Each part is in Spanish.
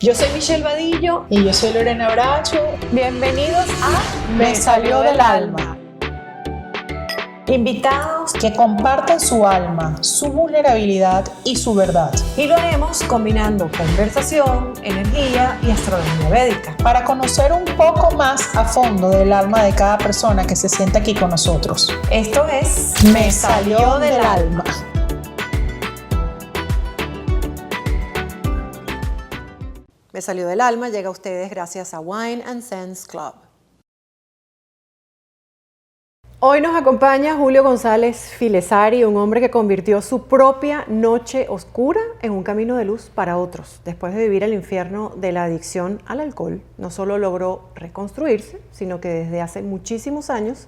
Yo soy Michelle Vadillo. Y yo soy Lorena Bracho. Bienvenidos a Me Salió del Alma. Invitados Que comparten su alma, su vulnerabilidad y su verdad. y lo haremos combinando conversación, energía y astronomía védica. Para conocer un poco más a fondo del alma de cada persona que se sienta aquí con nosotros. Esto es Me Salió del Alma. Me Salió del Alma llega a ustedes gracias a Wine and Sense Club. Hoy nos acompaña Julio González Filesari, un hombre que convirtió su propia noche oscura en un camino de luz para otros. Después de vivir el infierno de la adicción al alcohol, no solo logró reconstruirse, sino que desde hace muchísimos años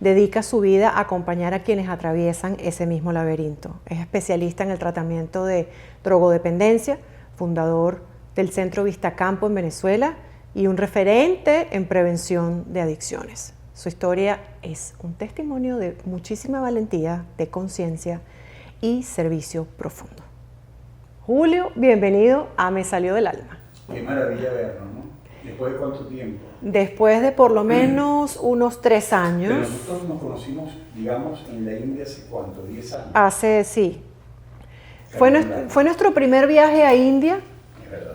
dedica su vida a acompañar a quienes atraviesan ese mismo laberinto. Es especialista en el tratamiento de drogodependencia, fundador del Centro Vistacampo en Venezuela y un referente en prevención de adicciones. Su historia es un testimonio de muchísima valentía, de conciencia y servicio profundo. Julio, bienvenido a Me Salió del Alma. Qué maravilla vernos, ¿no? ¿Después de cuánto tiempo? Después de por lo menos unos 3 Pero años. nosotros nos conocimos, digamos, en la India hace ¿cuánto? 10 años. Hace, sí. Fue nuestro primer viaje a India. Es verdad.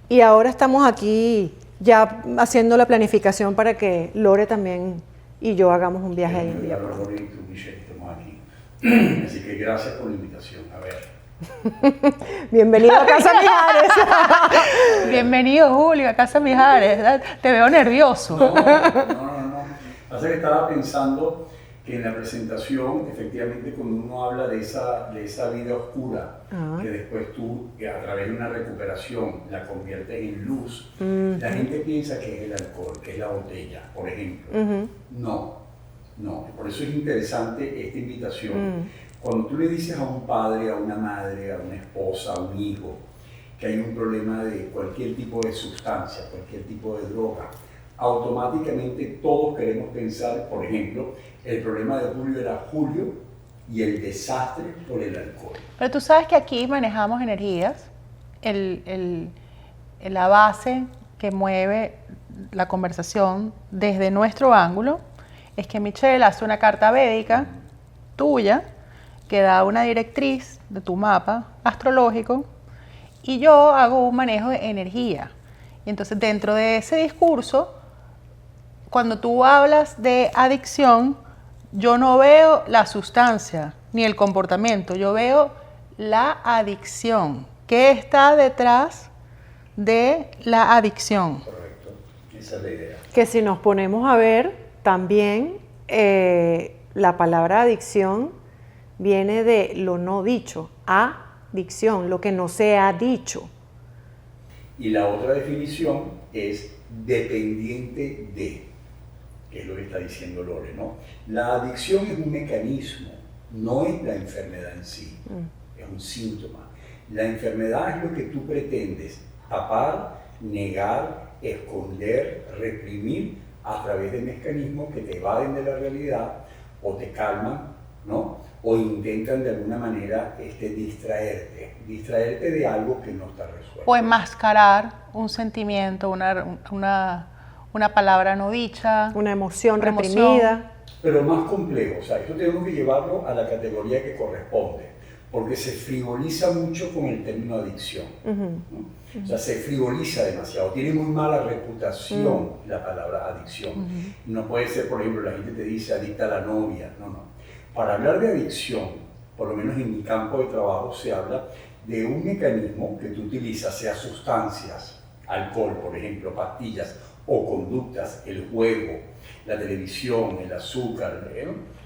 Y ahora estamos aquí ya haciendo la planificación para que Lore también y yo hagamos un viaje a India. Lore y tú, Michelle, estamos aquí. Así que gracias por la invitación. A ver. Bienvenido a Casa Mijares. Bienvenido, Julio, a Casa Mijares. Te veo nervioso. No. Pasa que estaba pensando que en la presentación, efectivamente, cuando uno habla de esa vida oscura, que después tú, a través de una recuperación, la conviertes en luz, la gente piensa que es el alcohol, que es la botella, por ejemplo. No. Por eso es interesante esta invitación. Cuando tú le dices a un padre, a una madre, a una esposa, a un hijo, que hay un problema de cualquier tipo de sustancia, cualquier tipo de droga, automáticamente todos queremos pensar, por ejemplo, el problema de Julio era Julio y el desastre por el alcohol. Pero tú sabes que aquí manejamos energías. La base que mueve la conversación desde nuestro ángulo es que Michelle hace una carta védica tuya que da una directriz de tu mapa astrológico y yo hago un manejo de energía. Y entonces dentro de ese discurso, cuando tú hablas de adicción, yo no veo la sustancia ni el comportamiento, yo veo la adicción. ¿Qué está detrás de la adicción? Correcto, esa es la idea. Que si nos ponemos a ver, también la palabra adicción viene de lo no dicho, adicción, lo que no se ha dicho. Y la otra definición es dependiente de, que es lo que está diciendo Lore, ¿no? La adicción es un mecanismo, no es la enfermedad en sí, es un síntoma. La enfermedad es lo que tú pretendes tapar, negar, esconder, reprimir a través de mecanismos que te evaden de la realidad o te calman, ¿no? O intentan de alguna manera distraerte de algo que no está resuelto. O enmascarar un sentimiento, una palabra no dicha. Una emoción reprimida. Pero más complejo, o sea, esto tenemos que llevarlo a la categoría que corresponde, porque se frivoliza mucho con el término adicción, ¿no? O sea, se frivoliza demasiado, tiene muy mala reputación la palabra adicción. No puede ser, por ejemplo, la gente te dice adicta a la novia, no. Para hablar de adicción, por lo menos en mi campo de trabajo se habla de un mecanismo que tú utilizas, sea sustancias, alcohol, por ejemplo, pastillas, o conductas, el juego, la televisión, el azúcar,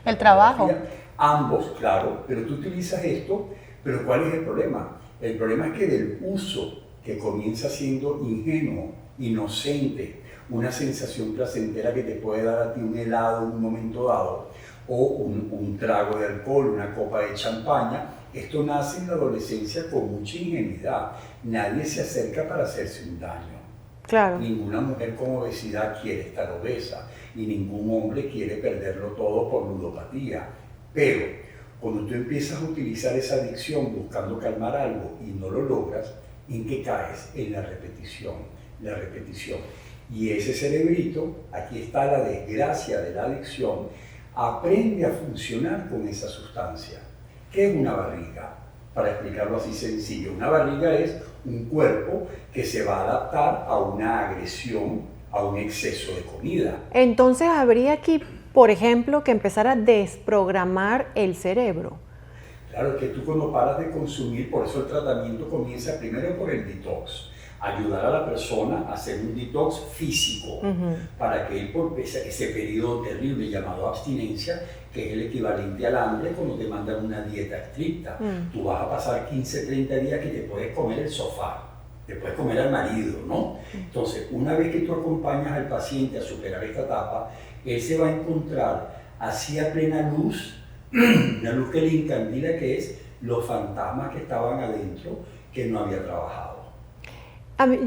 el trabajo. Ambos, claro, pero tú utilizas esto, pero ¿cuál es el problema? El problema es que del uso que comienza siendo ingenuo, inocente, una sensación placentera que te puede dar a ti un helado en un momento dado, o un trago de alcohol, una copa de champaña, esto nace en la adolescencia con mucha ingenuidad. Nadie se acerca para hacerse un daño. Claro. Ninguna mujer con obesidad quiere estar obesa y ningún hombre quiere perderlo todo por ludopatía. Pero cuando tú empiezas a utilizar esa adicción buscando calmar algo y no lo logras, ¿En qué caes? En la repetición, la repetición. Y ese cerebrito, aquí está la desgracia de la adicción, aprende a funcionar con esa sustancia. ¿Qué es una barriga? Para explicarlo así sencillo, una barriga es un cuerpo que se va a adaptar a una agresión, a un exceso de comida. Entonces habría aquí, por ejemplo, que empezar a desprogramar el cerebro. Claro que tú cuando paras de consumir, por eso el tratamiento comienza primero por el detox. Ayudar a la persona a hacer un detox físico para que él, por ese periodo terrible llamado abstinencia, que es el equivalente al hambre cuando te mandan una dieta estricta. Tú vas a pasar 15, 30 días que te puedes comer el sofá, te puedes comer al marido, ¿no? Entonces, una vez que tú acompañas al paciente a superar esta etapa, él se va a encontrar así a plena luz, una luz que le encandila, que es los fantasmas que estaban adentro, que no había trabajado.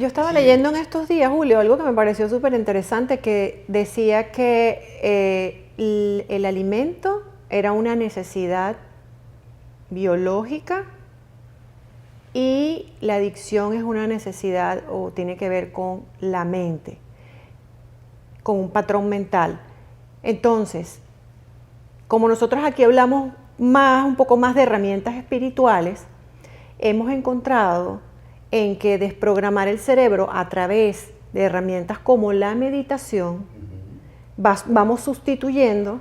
Yo estaba leyendo en estos días, Julio, algo que me pareció súper interesante, que decía que el alimento era una necesidad biológica y la adicción es una necesidad o tiene que ver con la mente, con un patrón mental. Entonces, como nosotros aquí hablamos un poco más de herramientas espirituales, hemos encontrado en que desprogramar el cerebro a través de herramientas como la meditación, vamos sustituyendo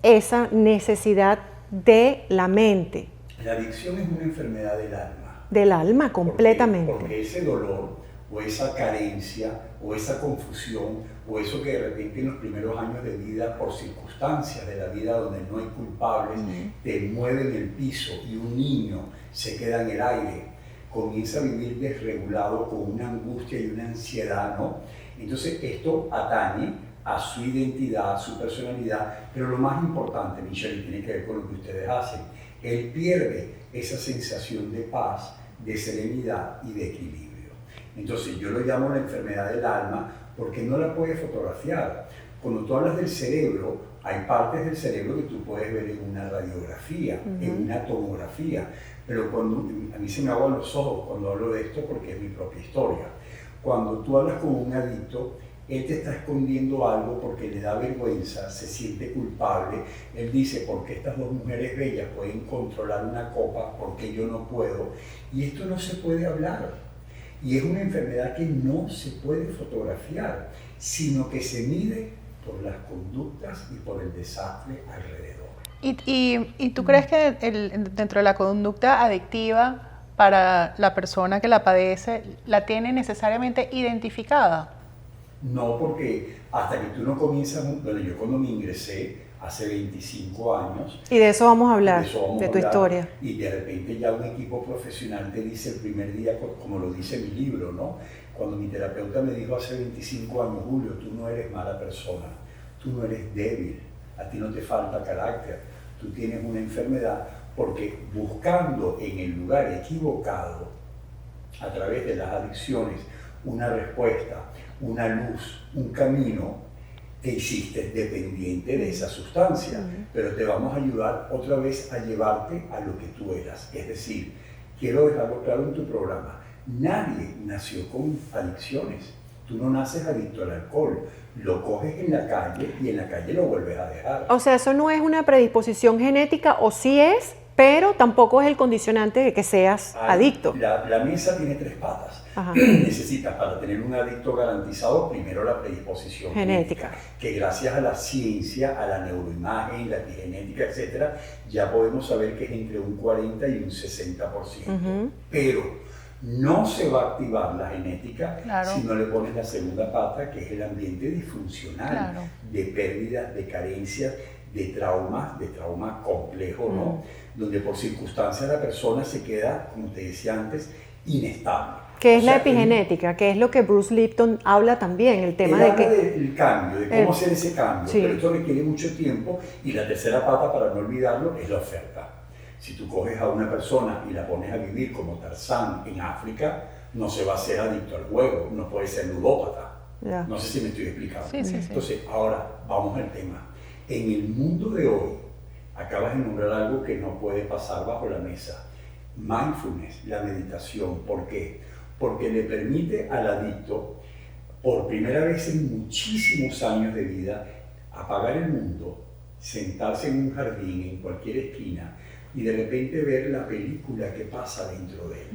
esa necesidad de la mente. La adicción es una enfermedad del alma. Del alma, completamente. Porque ese dolor, o esa carencia, o esa confusión, o eso que de repente en los primeros años de vida, por circunstancias de la vida donde no hay culpables, te mueve en el piso y un niño se queda en el aire, comienza a vivir desregulado con una angustia y una ansiedad, ¿no? Entonces esto atañe a su identidad, a su personalidad, pero lo más importante, Michelle, tiene que ver con lo que ustedes hacen. Él pierde esa sensación de paz, de serenidad y de equilibrio. Entonces yo lo llamo la enfermedad del alma porque no la puedes fotografiar. Cuando tú hablas del cerebro, hay partes del cerebro que tú puedes ver en una radiografía, en una tomografía, pero cuando, a mí se me aguan los ojos cuando hablo de esto porque es mi propia historia. Cuando tú hablas con un adicto, él te está escondiendo algo porque le da vergüenza, se siente culpable. Él dice, ¿por qué estas dos mujeres bellas pueden controlar una copa? ¿Por qué yo no puedo? Y esto no se puede hablar. Y es una enfermedad que no se puede fotografiar, sino que se mide por las conductas y por el desastre alrededor. ¿Y tú crees que dentro de la conducta adictiva para la persona que la padece, la tiene necesariamente identificada? No, porque hasta que tú no comienzas, bueno, yo cuando me ingresé hace 25 años. Y de eso vamos a hablar, de tu historia. Y de repente ya un equipo profesional te dice el primer día, como lo dice mi libro, ¿no? Cuando mi terapeuta me dijo hace 25 años, Julio, tú no eres mala persona, tú no eres débil, a ti no te falta carácter, tú tienes una enfermedad porque buscando en el lugar equivocado, a través de las adicciones, una respuesta, una luz, un camino, te hiciste dependiente de esa sustancia, pero te vamos a ayudar otra vez a llevarte a lo que tú eras. Es decir, quiero dejarlo claro en tu programa, nadie nació con adicciones. Tú no naces adicto al alcohol, lo coges en la calle y en la calle lo vuelves a dejar. O sea, eso no es una predisposición genética, o sí es, pero tampoco es el condicionante de que seas adicto. La mesa tiene 3 patas. Necesitas, para tener un adicto garantizado, primero la predisposición genética, que gracias a la ciencia, a la neuroimagen, la epigenética, etc., ya podemos saber que es entre un 40 y un 60%. Pero no se va a activar la genética si no le pones la segunda pata, que es el ambiente disfuncional, de pérdidas, de carencias, de trauma complejo, ¿no? Donde por circunstancias la persona se queda, como te decía antes, inestable. ¿Qué es la epigenética? Que es lo que Bruce Lipton habla también, el tema de que... del cambio, de cómo hacer ese cambio, pero esto requiere mucho tiempo, y la tercera pata, para no olvidarlo, es la oferta. Si tú coges a una persona y la pones a vivir como Tarzán en África, no se va a hacer adicto al juego, no puede ser ludópata. No sé si me estoy explicando. Entonces, ahora vamos al tema. En el mundo de hoy, acabas de nombrar algo que no puede pasar bajo la mesa. Mindfulness, la meditación. ¿Por qué? porque le permite al adicto, por primera vez en muchísimos años de vida, apagar el mundo, sentarse en un jardín, en cualquier esquina, y de repente ver la película que pasa dentro de él.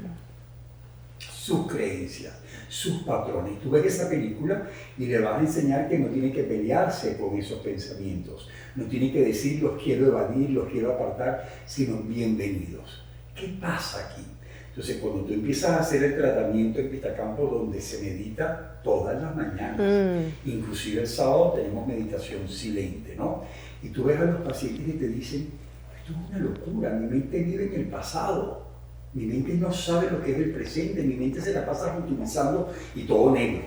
Sus creencias, sus patrones. Tú ves esa película y le vas a enseñar que no tiene que pelearse con esos pensamientos, no tiene que decir los quiero evadir, los quiero apartar, sino bienvenidos. ¿Qué pasa aquí? Entonces, cuando tú empiezas a hacer el tratamiento en Vistacampo, donde se medita todas las mañanas, inclusive el sábado tenemos meditación silente, ¿no? Y tú ves a los pacientes y te dicen, esto es una locura, mi mente vive en el pasado, mi mente no sabe lo que es el presente, mi mente se la pasa utilizando y todo negro.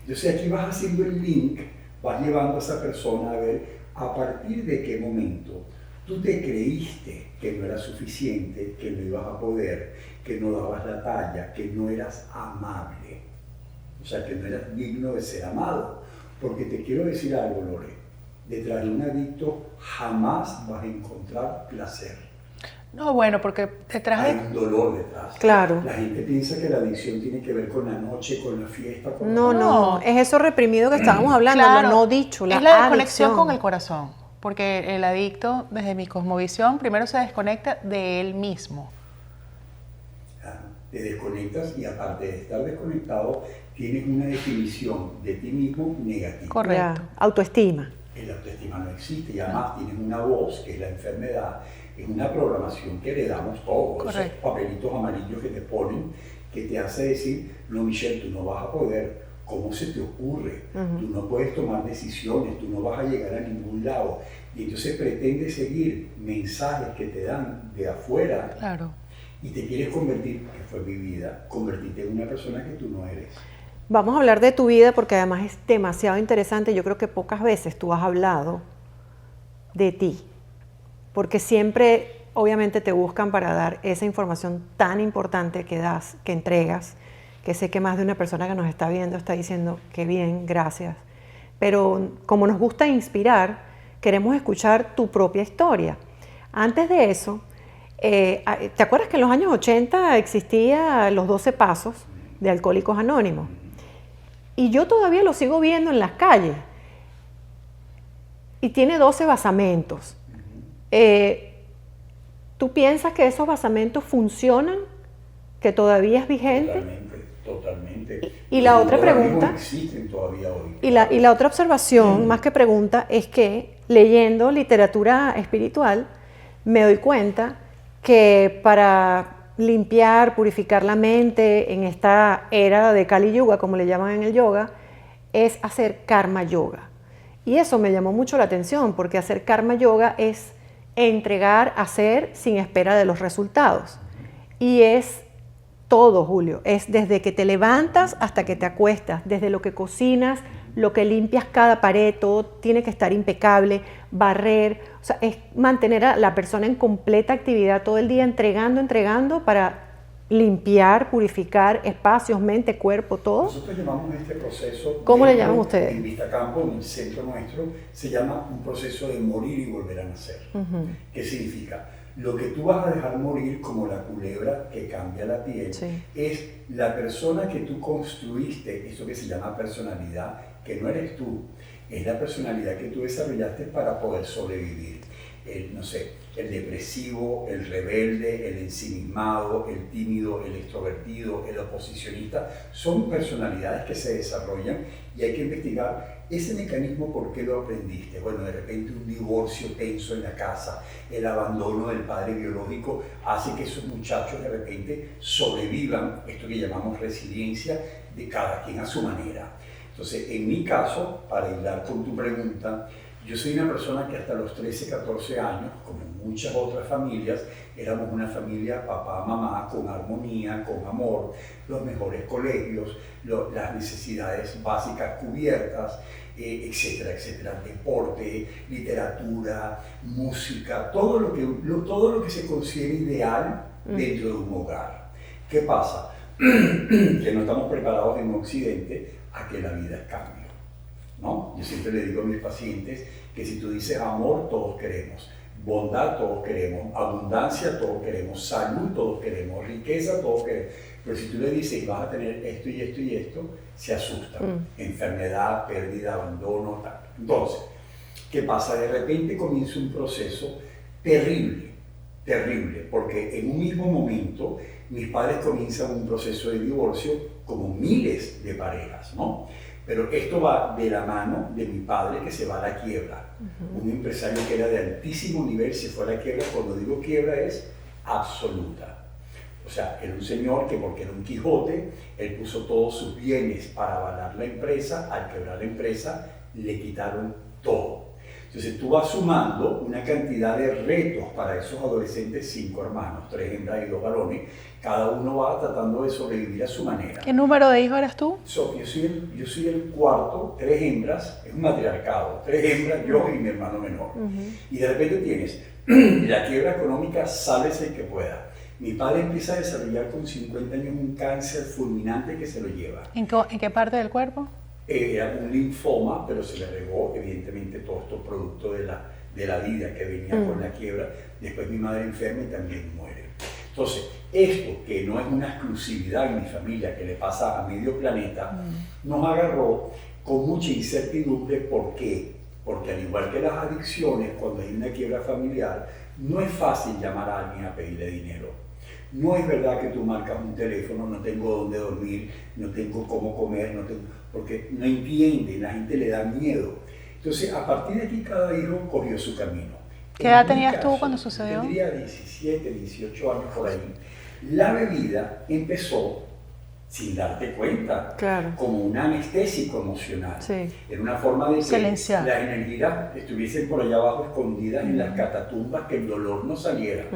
Entonces aquí vas haciendo el link, vas llevando a esa persona a ver a partir de qué momento tú te creíste que no era suficiente, que no ibas a poder, que no dabas la talla, que no eras amable, o sea, que no eras digno de ser amado. Porque te quiero decir algo, Lore, detrás de un adicto jamás vas a encontrar placer. No, bueno, porque detrás Hay un dolor detrás. Claro. La gente piensa que la adicción tiene que ver con la noche, con la fiesta, con No, es eso reprimido que estábamos hablando, claro, lo no dicho, la es la adicción. desconexión con el corazón, porque el adicto, desde mi cosmovisión, primero se desconecta de él mismo. Te desconectas y aparte de estar desconectado, tienes una definición de ti mismo negativa. Correcto. Ya, autoestima. El autoestima no existe y además tienes una voz, que es la enfermedad, es una programación que le damos todos, esos papelitos amarillos que te ponen, que te hace decir, no, Michelle, tú no vas a poder, ¿cómo se te ocurre? Tú no puedes tomar decisiones, tú no vas a llegar a ningún lado. Y entonces pretende seguir mensajes que te dan de afuera. Claro. Y te quieres convertir, que fue mi vida, convertirte en una persona que tú no eres. Vamos a hablar de tu vida porque además es demasiado interesante. Yo creo que pocas veces tú has hablado de ti, porque siempre obviamente te buscan para dar esa información tan importante que das, que entregas, que sé que más de una persona que nos está viendo está diciendo, qué bien, gracias. Pero como nos gusta inspirar, queremos escuchar tu propia historia. Antes de eso, ¿te acuerdas que en los años 80 existían los 12 pasos de Alcohólicos Anónimos? Y yo todavía lo sigo viendo en las calles. Y tiene 12 basamentos. ¿Tú piensas que esos basamentos funcionan? ¿Que todavía es vigente? Totalmente. Y la otra pregunta, existen todavía hoy. Y la otra observación, más que pregunta, es que leyendo literatura espiritual me doy cuenta que para limpiar, purificar la mente en esta era de Kali Yuga, como le llaman en el yoga, es hacer karma yoga. Y eso me llamó mucho la atención, porque hacer karma yoga es entregar, hacer sin espera de los resultados. Y es todo, Julio, es desde que te levantas hasta que te acuestas, desde lo que cocinas, lo que limpias cada pared, todo tiene que estar impecable, barrer, o sea, es mantener a la persona en completa actividad todo el día, entregando para limpiar, purificar espacios, mente, cuerpo, todo. Nosotros llamamos este proceso... ¿Cómo le llaman ustedes? En Vistacampo, en el centro nuestro, se llama un proceso de morir y volver a nacer. ¿Qué significa? Lo que tú vas a dejar morir como la culebra que cambia la piel, es la persona que tú construiste, eso que se llama personalidad, que no eres tú, es la personalidad que tú desarrollaste para poder sobrevivir. El depresivo, el rebelde, el ensimismado, el tímido, el extrovertido, el oposicionista, son personalidades que se desarrollan y hay que investigar ese mecanismo, por qué lo aprendiste. Bueno, de repente un divorcio tenso en la casa, el abandono del padre biológico hace que esos muchachos de repente sobrevivan, esto que llamamos resiliencia, de cada quien a su manera. Entonces, en mi caso, para hilar con tu pregunta, yo soy una persona que hasta los 13, 14 años, como en muchas otras familias, éramos una familia papá, mamá, con armonía, con amor, los mejores colegios, las necesidades básicas cubiertas, etcétera, etcétera, deporte, literatura, música, todo lo que se considera ideal dentro de un hogar. ¿Qué pasa? Que no estamos preparados en Occidente a que la vida es cambio, ¿no? Yo siempre le digo a mis pacientes que si tú dices amor, todos queremos, bondad, todos queremos, abundancia, todos queremos, salud, todos queremos, riqueza, todos queremos, Pero si tú le dices, vas a tener esto y esto y esto, se asusta. Enfermedad, pérdida, abandono, tal. Entonces, ¿qué pasa? De repente comienza un proceso terrible, terrible, porque en un mismo momento mis padres comienzan un proceso de divorcio como miles de parejas, ¿no? Pero esto va de la mano de mi padre que se va a la quiebra. Un empresario que era de altísimo nivel se fue a la quiebra. Cuando digo quiebra es absoluta. O sea, era un señor que, porque era un Quijote, él puso todos sus bienes para avalar la empresa. Al quebrar la empresa le quitaron todo. Entonces tú vas sumando una cantidad de retos para esos adolescentes, 5 hermanos, 3 hembras y 2 varones. Cada uno va tratando de sobrevivir a su manera. ¿Qué número de hijos eras tú? Yo soy el cuarto, 3 hembras, es un matriarcado, 3 hembras, yo y mi hermano menor. Y de repente tienes la quiebra económica, sálvese el que pueda. Mi padre empieza a desarrollar con 50 años un cáncer fulminante que se lo lleva. ¿En qué parte del cuerpo? Era un linfoma, pero se le regó evidentemente todo esto producto de la vida que venía con la quiebra. Después mi madre enferma y también muere. Entonces, esto que no es una exclusividad en mi familia, que le pasa a medio planeta, nos agarró con mucha incertidumbre. ¿Por qué? Porque al igual que las adicciones, cuando hay una quiebra familiar, no es fácil llamar a alguien a pedirle dinero. No es verdad que tú marcas un teléfono, no tengo dónde dormir, no tengo cómo comer, porque no entienden, la gente le da miedo. Entonces, a partir de aquí, cada hijo cogió su camino. ¿Qué edad tenías tú cuando sucedió? Tendría 17, 18 años por ahí. La bebida empezó sin darte cuenta, como un anestésico emocional. Sí. Era una forma de que silenciar. las energías estuviesen por allá abajo escondidas en las catatumbas, que el dolor no saliera.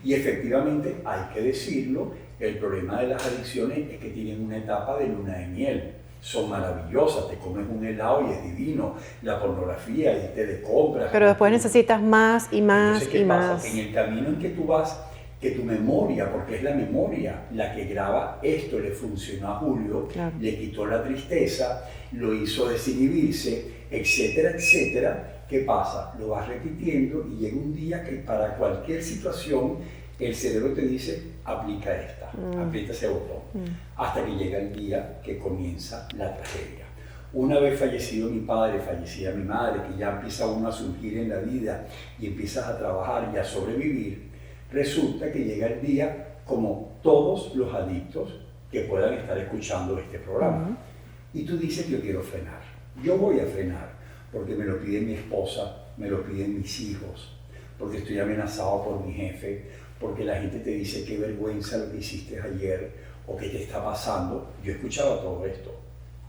Y efectivamente, hay que decirlo, el problema de las adicciones es que tienen una etapa de luna de miel. Son maravillosas, te comes un helado y es divino, la pornografía y te de compras. Pero después necesitas más y más. Entonces, ¿qué pasa? En el camino en que tú vas, que tu memoria, porque es la memoria la que graba esto, le funcionó a Julio, le quitó la tristeza, lo hizo desinhibirse, etcétera, etcétera. ¿Qué pasa? Lo vas repitiendo y llega un día que para cualquier situación el cerebro te dice, aplica esta, aprieta ese botón, hasta que llega el día que comienza la tragedia. Una vez fallecido mi padre, fallecida mi madre, que ya empieza uno a surgir en la vida y empiezas a trabajar y a sobrevivir, resulta que llega el día, como todos los adictos que puedan estar escuchando este programa, y tú dices, yo quiero frenar, yo voy a frenar, porque me lo pide mi esposa, me lo piden mis hijos, porque estoy amenazado por mi jefe, porque la gente te dice qué vergüenza lo que hiciste ayer o qué te está pasando. Yo escuchaba todo esto,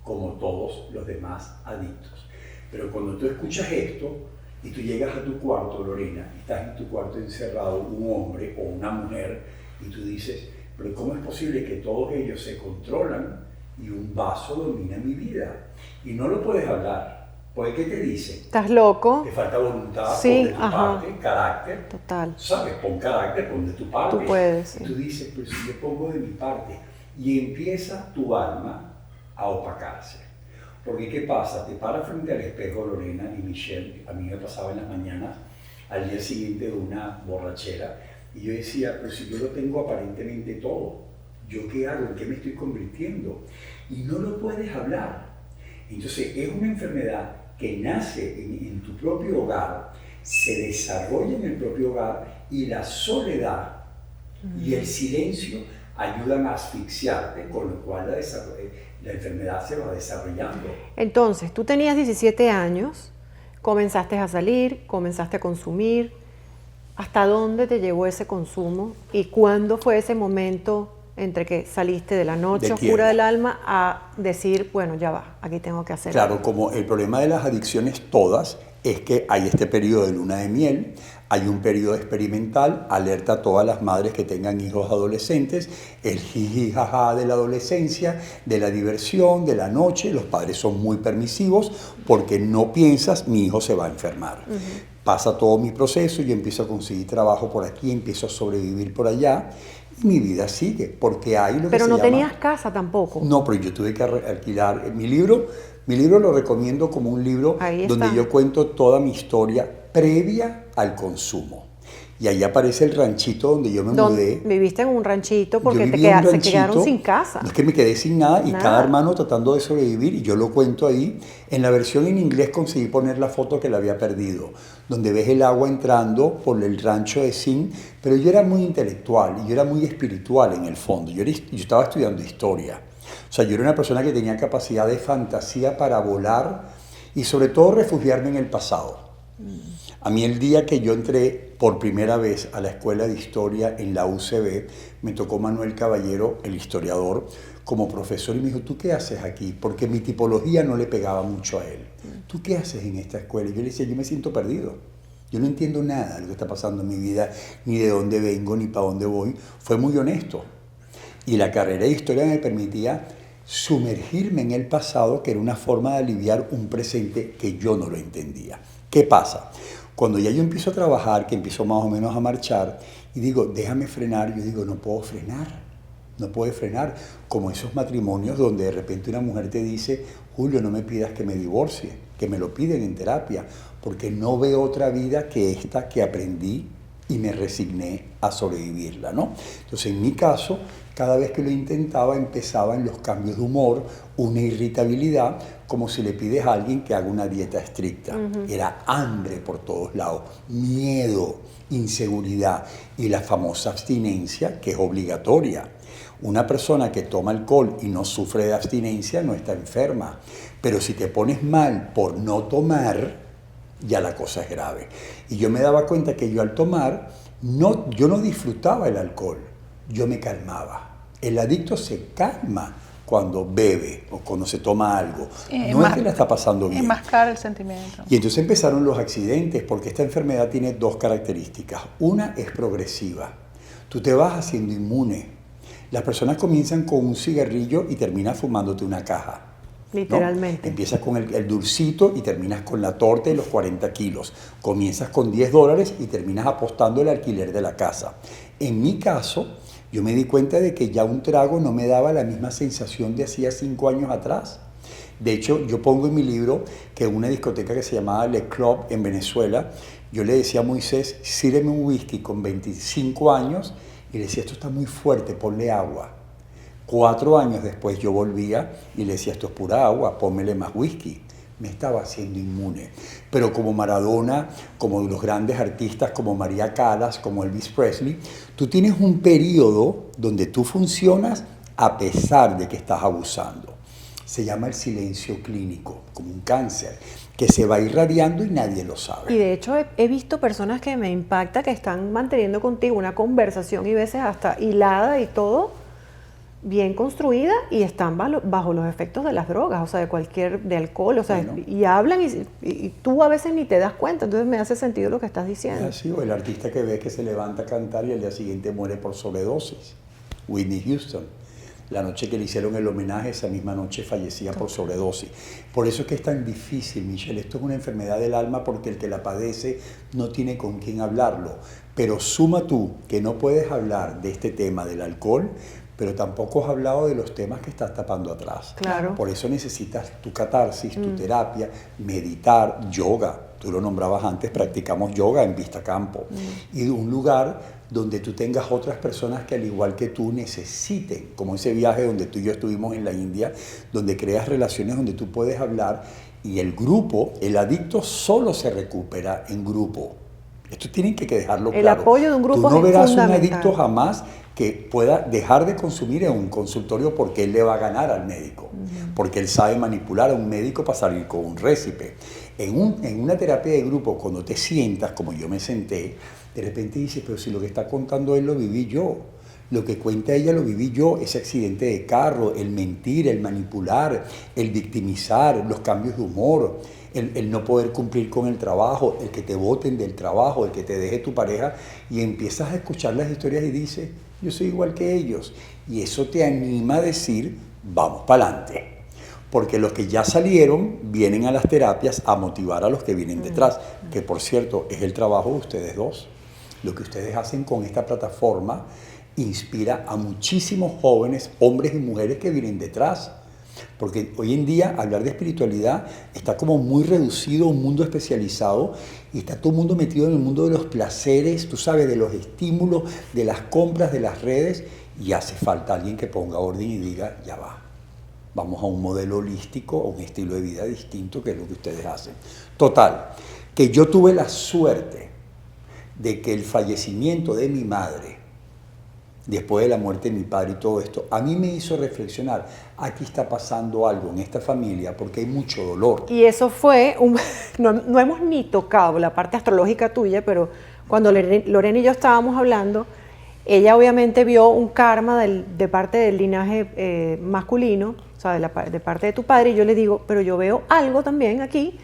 como todos los demás adictos. Pero cuando tú escuchas esto y tú llegas a tu cuarto, Lorena, y estás en tu cuarto encerrado, un hombre o una mujer, y tú dices, pero ¿cómo es posible que todos ellos se controlan y un vaso domina mi vida? Y no lo puedes hablar. Pues, ¿qué te dicen? ¿Estás loco? Te falta voluntad, sí, pon de tu parte, carácter. Total. ¿Sabes? Pon carácter, pon de tu parte. Tú puedes. Y tú dices, pero si yo pongo de mi parte. Y empieza tu alma a opacarse. Porque ¿qué pasa? Te paras frente al espejo, Lorena y Michelle. A mí me pasaba en las mañanas, al día siguiente de una borrachera. Y yo decía, pero si yo lo tengo aparentemente todo, ¿yo qué hago? ¿En qué me estoy convirtiendo? Y no lo puedes hablar. Entonces es una enfermedad que nace en tu propio hogar, se desarrolla en el propio hogar, y la soledad y el silencio ayudan a asfixiarte, con lo cual la enfermedad se va desarrollando. Entonces, tú tenías 17 años, comenzaste a salir, comenzaste a consumir. ¿Hasta dónde te llevó ese consumo? ¿Y cuándo fue ese momento entre que saliste de la noche oscura del alma a decir, bueno, ya va, aquí tengo que hacer Claro, algo? como el problema de las adicciones todas es que hay este periodo de luna de miel, hay un periodo experimental, alerta a todas las madres que tengan hijos adolescentes, el jiji jaja de la adolescencia, de la diversión, de la noche. Los padres son muy permisivos porque no piensas, mi hijo se va a enfermar. Pasa todo mi proceso, yo empiezo a conseguir trabajo por aquí, empiezo a sobrevivir por allá. Mi vida sigue, porque hay lo que Pero se no llama... tenías casa tampoco. No, pero yo tuve que alquilar. Mi libro lo recomiendo como un libro donde yo cuento toda mi historia previa al consumo. Y ahí aparece el ranchito donde yo me mudé. Viviste en un ranchito porque se quedaron sin casa. Es que me quedé sin nada y cada hermano tratando de sobrevivir, y yo lo cuento ahí. En la versión en inglés conseguí poner la foto que la había perdido, donde ves el agua entrando por el rancho de Zinc, pero yo era muy intelectual y yo era muy espiritual en el fondo. Yo estaba estudiando historia. O sea, yo era una persona que tenía capacidad de fantasía para volar y sobre todo refugiarme en el pasado. A mí el día que yo entré por primera vez a la escuela de historia en la UCB, me tocó Manuel Caballero, el historiador, como profesor, y me dijo, ¿tú qué haces aquí? Porque mi tipología no le pegaba mucho a él. ¿Tú qué haces en esta escuela? Y yo le decía, yo me siento perdido. Yo no entiendo nada de lo que está pasando en mi vida, ni de dónde vengo, ni para dónde voy. Fue muy honesto. Y la carrera de historia me permitía sumergirme en el pasado, que era una forma de aliviar un presente que yo no lo entendía. ¿Qué pasa? Cuando ya yo empiezo a trabajar, que empiezo más o menos a marchar, y digo, déjame frenar, yo digo, no puedo frenar, no puedo frenar. Como esos matrimonios donde de repente una mujer te dice, Julio, no me pidas que me divorcie, que me lo piden en terapia, porque no veo otra vida que esta que aprendí y me resigné a sobrevivirla, ¿no? Entonces, en mi caso, cada vez que lo intentaba, empezaban los cambios de humor, una irritabilidad, como si le pides a alguien que haga una dieta estricta. Era hambre por todos lados, miedo, inseguridad y la famosa abstinencia, que es obligatoria. Una persona que toma alcohol y no sufre de abstinencia no está enferma, pero si te pones mal por no tomar, ya la cosa es grave. Y yo me daba cuenta que yo al tomar, yo no disfrutaba el alcohol, yo me calmaba. El adicto se calma cuando bebe o cuando se toma algo. No es que la está pasando bien. Enmascar el sentimiento. Y entonces empezaron los accidentes, porque esta enfermedad tiene dos características. Una es progresiva. Tú te vas haciendo inmune. Las personas comienzan con un cigarrillo y terminas fumándote una caja. Literalmente. ¿No? Empiezas con el dulcito y terminas con la torta y los 40 kilos. Comienzas con $10 y terminas apostando el alquiler de la casa. En mi caso, yo me di cuenta de que ya un trago no me daba la misma sensación de hacía 5 años atrás. De hecho, yo pongo en mi libro que en una discoteca que se llamaba Le Club en Venezuela, yo le decía a Moisés, sírveme un whisky con 25 años, y le decía, esto está muy fuerte, ponle agua. 4 años después yo volvía y le decía, esto es pura agua, pónmele más whisky. Me estaba haciendo inmune. Pero como Maradona, como los grandes artistas como María Callas, como Elvis Presley, tú tienes un periodo donde tú funcionas a pesar de que estás abusando. Se llama el silencio clínico, como un cáncer, que se va irradiando y nadie lo sabe. Y de hecho he visto personas que me impacta que están manteniendo contigo una conversación y veces hasta hilada y todo, bien construida, y están bajo los efectos de las drogas, o sea, de alcohol, o sea, bueno, y hablan y tú a veces ni te das cuenta, entonces me hace sentido lo que estás diciendo. Así, o el artista que ves que se levanta a cantar y al día siguiente muere por sobredosis. Whitney Houston, la noche que le hicieron el homenaje, esa misma noche fallecía por sobredosis. Por eso es que es tan difícil, Michelle, esto es una enfermedad del alma porque el que la padece no tiene con quién hablarlo, pero suma tú que no puedes hablar de este tema del alcohol, pero tampoco has hablado de los temas que estás tapando atrás. Claro. Por eso necesitas tu catarsis, tu terapia, meditar, yoga. Tú lo nombrabas antes, practicamos yoga en Vista Campo. Y un lugar donde tú tengas otras personas que al igual que tú necesiten, como ese viaje donde tú y yo estuvimos en la India, donde creas relaciones donde tú puedes hablar, y el grupo, el adicto solo se recupera en grupo. Esto tienen que dejarlo claro. El apoyo de un grupo es fundamental. Tú no verás un adicto jamás que pueda dejar de consumir en un consultorio porque él le va a ganar al médico, porque él sabe manipular a un médico para salir con un récipe. En una terapia de grupo, cuando te sientas, como yo me senté, de repente dices, pero si lo que está contando él lo viví yo, lo que cuenta ella lo viví yo, ese accidente de carro, el mentir, el manipular, el victimizar, los cambios de humor, el no poder cumplir con el trabajo, el que te boten del trabajo, el que te deje tu pareja, y empiezas a escuchar las historias y dices, yo soy igual que ellos, y eso te anima a decir, vamos para adelante. Porque los que ya salieron vienen a las terapias a motivar a los que vienen detrás, que por cierto es el trabajo de ustedes dos. Lo que ustedes hacen con esta plataforma inspira a muchísimos jóvenes, hombres y mujeres que vienen detrás. Porque hoy en día hablar de espiritualidad está como muy reducido a un mundo especializado y está todo el mundo metido en el mundo de los placeres, tú sabes, de los estímulos, de las compras, de las redes, y hace falta alguien que ponga orden y diga, ya va, vamos a un modelo holístico, a un estilo de vida distinto, que es lo que ustedes hacen. Total, que yo tuve la suerte de que el fallecimiento de mi madre, después de la muerte de mi padre y todo esto, a mí me hizo reflexionar, aquí está pasando algo en esta familia porque hay mucho dolor. Y eso fue, no hemos ni tocado la parte astrológica tuya, pero cuando Lorena y yo estábamos hablando, ella obviamente vio un karma de parte del linaje masculino, o sea, de parte de tu padre, y yo le digo, pero yo veo algo también aquí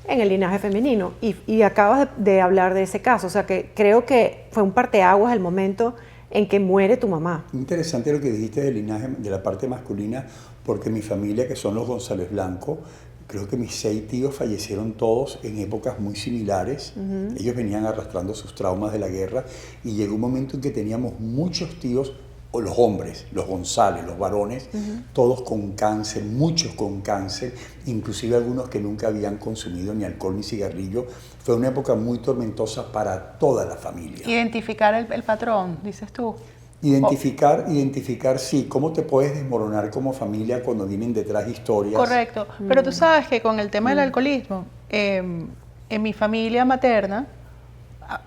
en el linaje femenino, y acabas de hablar de ese caso, o sea, que creo que fue un parteaguas el momento en que muere tu mamá. Interesante lo que dijiste del linaje, de la parte masculina, porque mi familia, que son los González Blanco, creo que mis 6 tíos fallecieron todos en épocas muy similares. Ellos venían arrastrando sus traumas de la guerra y llegó un momento en que teníamos muchos tíos, o los hombres, los González, los varones, todos con cáncer, muchos con cáncer, inclusive algunos que nunca habían consumido ni alcohol ni cigarrillo. Fue una época muy tormentosa para toda la familia. Identificar el patrón, dices tú. Identificar, sí, cómo te puedes desmoronar como familia cuando vienen detrás historias. Correcto, pero tú sabes que con el tema del alcoholismo, en mi familia materna,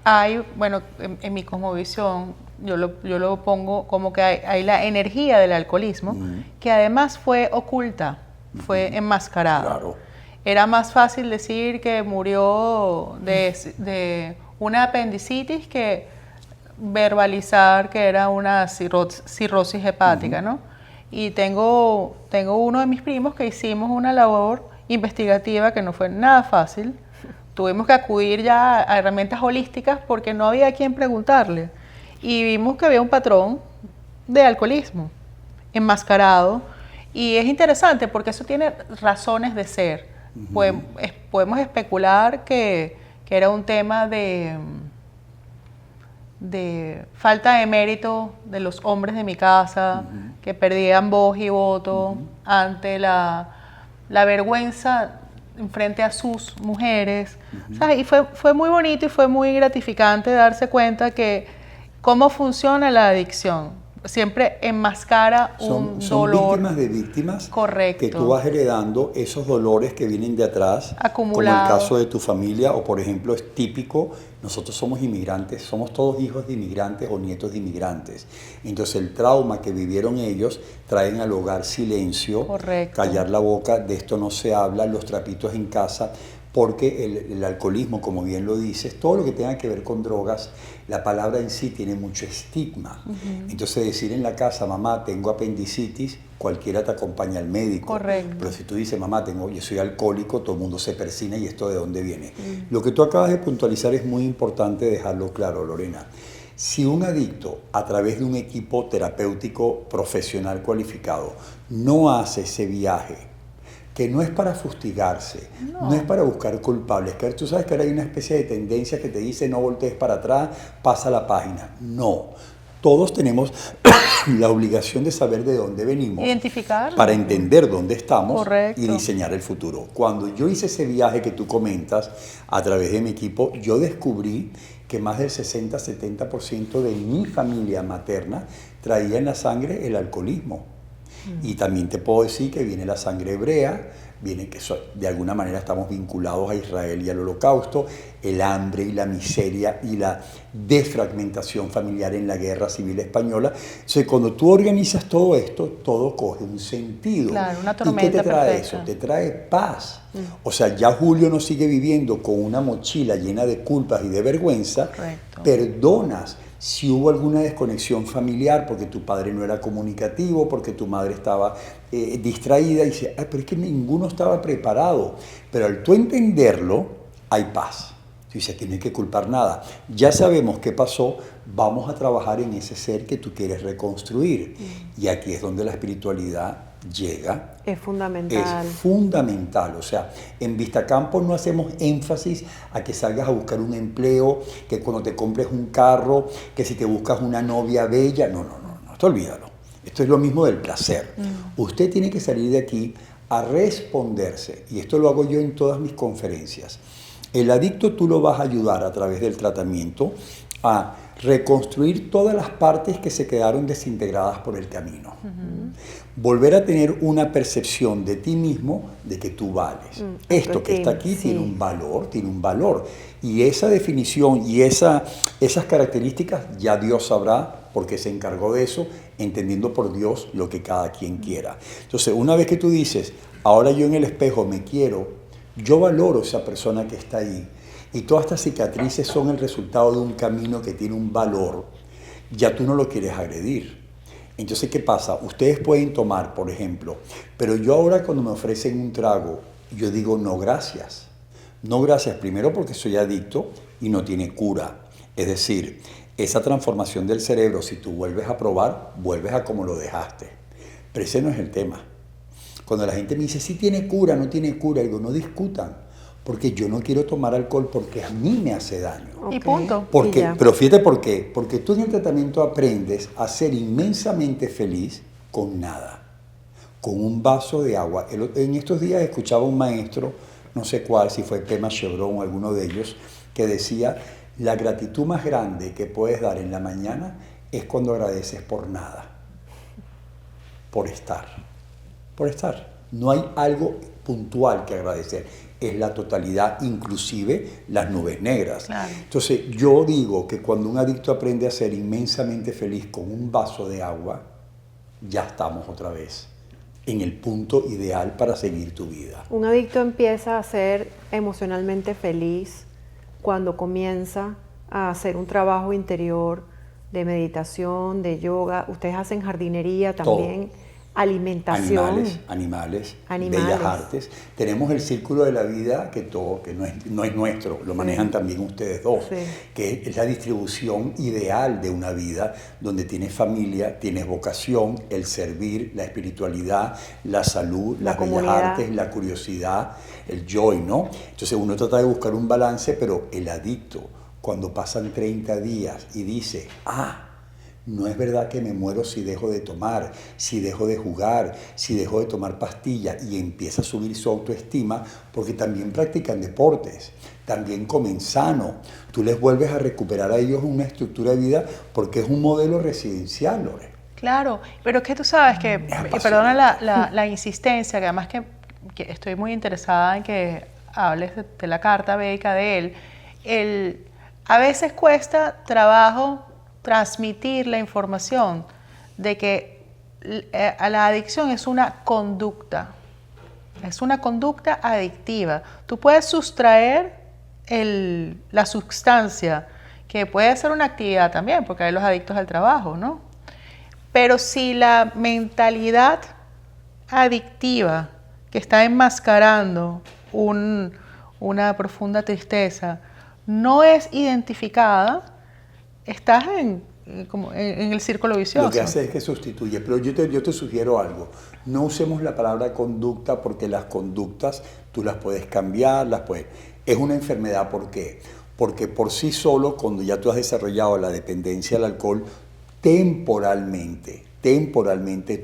hay, bueno, en mi cosmovisión, yo lo pongo como que hay la energía del alcoholismo, que además fue oculta, fue enmascarada. Claro. Era más fácil decir que murió de una apendicitis que verbalizar que era una cirrosis hepática, ¿no? Y tengo uno de mis primos que hicimos una labor investigativa que no fue nada fácil. Tuvimos que acudir ya a herramientas holísticas porque no había a quién preguntarle. Y vimos que había un patrón de alcoholismo enmascarado. Y es interesante porque eso tiene razones de ser. Podemos especular que era un tema de falta de mérito de los hombres de mi casa, que perdían voz y voto ante la vergüenza frente a sus mujeres. ¿Sabes? Y fue muy bonito y fue muy gratificante darse cuenta que cómo funciona la adicción. Siempre enmascara un dolor. Son víctimas de víctimas. Correcto. Que tú vas heredando esos dolores que vienen de atrás. Acumulados. Como el caso de tu familia, o por ejemplo es típico, nosotros somos inmigrantes, somos todos hijos de inmigrantes o nietos de inmigrantes. Entonces el trauma que vivieron ellos traen al hogar silencio, correcto, callar la boca, de esto no se habla, los trapitos en casa, porque el alcoholismo, como bien lo dices, todo lo que tenga que ver con drogas, la palabra en sí tiene mucho estigma. Entonces decir en la casa, mamá, tengo apendicitis, cualquiera te acompaña al médico. Correcto. Pero si tú dices, mamá, yo soy alcohólico, todo el mundo se persina y esto de dónde viene. Lo que tú acabas de puntualizar es muy importante dejarlo claro, Lorena. Si un adicto, a través de un equipo terapéutico profesional cualificado, no hace ese viaje, que no es para fustigarse, no es para buscar culpables, que tú sabes que ahora hay una especie de tendencia que te dice no voltees para atrás, pasa la página. No, todos tenemos la obligación de saber de dónde venimos, identificarlo, para entender dónde estamos. Correcto. Y diseñar el futuro. Cuando yo hice ese viaje que tú comentas a través de mi equipo, yo descubrí que más del 60-70% de mi familia materna traía en la sangre el alcoholismo. Y también te puedo decir que viene la sangre hebrea, viene que de alguna manera estamos vinculados a Israel y al Holocausto, el hambre y la miseria y la desfragmentación familiar en la Guerra Civil Española. Entonces, cuando tú organizas todo esto, todo coge un sentido. Claro, una tormenta. ¿Y qué te trae perfecta. eso? Te trae paz. O sea, ya Julio no sigue viviendo con una mochila llena de culpas y de vergüenza. Correcto. Perdonas. Si hubo alguna desconexión familiar porque tu padre no era comunicativo, porque tu madre estaba distraída, y dice, pero es que ninguno estaba preparado. Pero al tú entenderlo, hay paz. Tú dices, aquí no hay que culpar nada. Ya sabemos qué pasó, vamos a trabajar en ese ser que tú quieres reconstruir. Y aquí es donde la espiritualidad llega. Es fundamental. Es fundamental. O sea, en Vistacampo no hacemos énfasis a que salgas a buscar un empleo, que cuando te compres un carro, que si te buscas una novia bella. No, esto olvídalo. Esto es lo mismo del placer. Usted tiene que salir de aquí a responderse, y esto lo hago yo en todas mis conferencias. El adicto tú lo vas a ayudar a través del tratamiento a reconstruir todas las partes que se quedaron desintegradas por el camino. Volver a tener una percepción de ti mismo de que tú vales. Esto que está aquí tiene un valor. Y esa definición y esas características ya Dios sabrá porque se encargó de eso, entendiendo por Dios lo que cada quien quiera. Entonces, una vez que tú dices, ahora yo en el espejo me quiero, yo valoro esa persona que está ahí, y todas estas cicatrices son el resultado de un camino que tiene un valor, ya tú no lo quieres agredir. Entonces, ¿qué pasa? Ustedes pueden tomar, por ejemplo, pero yo ahora cuando me ofrecen un trago, yo digo no gracias. No gracias, primero porque soy adicto y no tiene cura. Es decir, esa transformación del cerebro, si tú vuelves a probar, vuelves a como lo dejaste. Pero ese no es el tema. Cuando la gente me dice, sí tiene cura, no tiene cura, digo, no discutan. Porque yo no quiero tomar alcohol porque a mí me hace daño. Y punto. Pero fíjate por qué. Porque tú en el tratamiento aprendes a ser inmensamente feliz con nada. Con un vaso de agua. En estos días escuchaba un maestro, no sé cuál, si fue Pema Chevron o alguno de ellos, que decía, la gratitud más grande que puedes dar en la mañana es cuando agradeces por nada. Por estar. Por estar. No hay algo puntual que agradecer. Es la totalidad, inclusive las nubes negras. Claro. Entonces, yo digo que cuando un adicto aprende a ser inmensamente feliz con un vaso de agua, ya estamos otra vez en el punto ideal para seguir tu vida. Un adicto empieza a ser emocionalmente feliz cuando comienza a hacer un trabajo interior de meditación, de yoga. Ustedes hacen jardinería también. Todo. Alimentación. Animales, bellas artes. Tenemos el círculo de la vida que no es nuestro, lo manejan también ustedes dos, que es la distribución ideal de una vida donde tienes familia, tienes vocación, el servir, la espiritualidad, la salud, las bellas artes, la curiosidad, el joy, ¿no? Entonces uno trata de buscar un balance, pero el adicto, cuando pasan 30 días y dice, no es verdad que me muero si dejo de tomar, si dejo de jugar, si dejo de tomar pastillas, y empieza a subir su autoestima porque también practican deportes, también comen sano. Tú les vuelves a recuperar a ellos una estructura de vida porque es un modelo residencial, Lore. Claro, pero es que tú sabes que, perdona la insistencia, que además que estoy muy interesada en que hables de la carta védica de él, a veces cuesta trabajo transmitir la información de que la adicción es una conducta adictiva. Tú puedes sustraer la sustancia, que puede ser una actividad también, porque hay los adictos al trabajo, ¿no? Pero si la mentalidad adictiva que está enmascarando una profunda tristeza no es identificada, estás en el círculo vicioso. Lo que hace es que sustituye, pero yo te sugiero algo. No usemos la palabra conducta porque las conductas tú las puedes cambiar, es una enfermedad. ¿Por qué? Porque por sí solo, cuando ya tú has desarrollado la dependencia al alcohol, temporalmente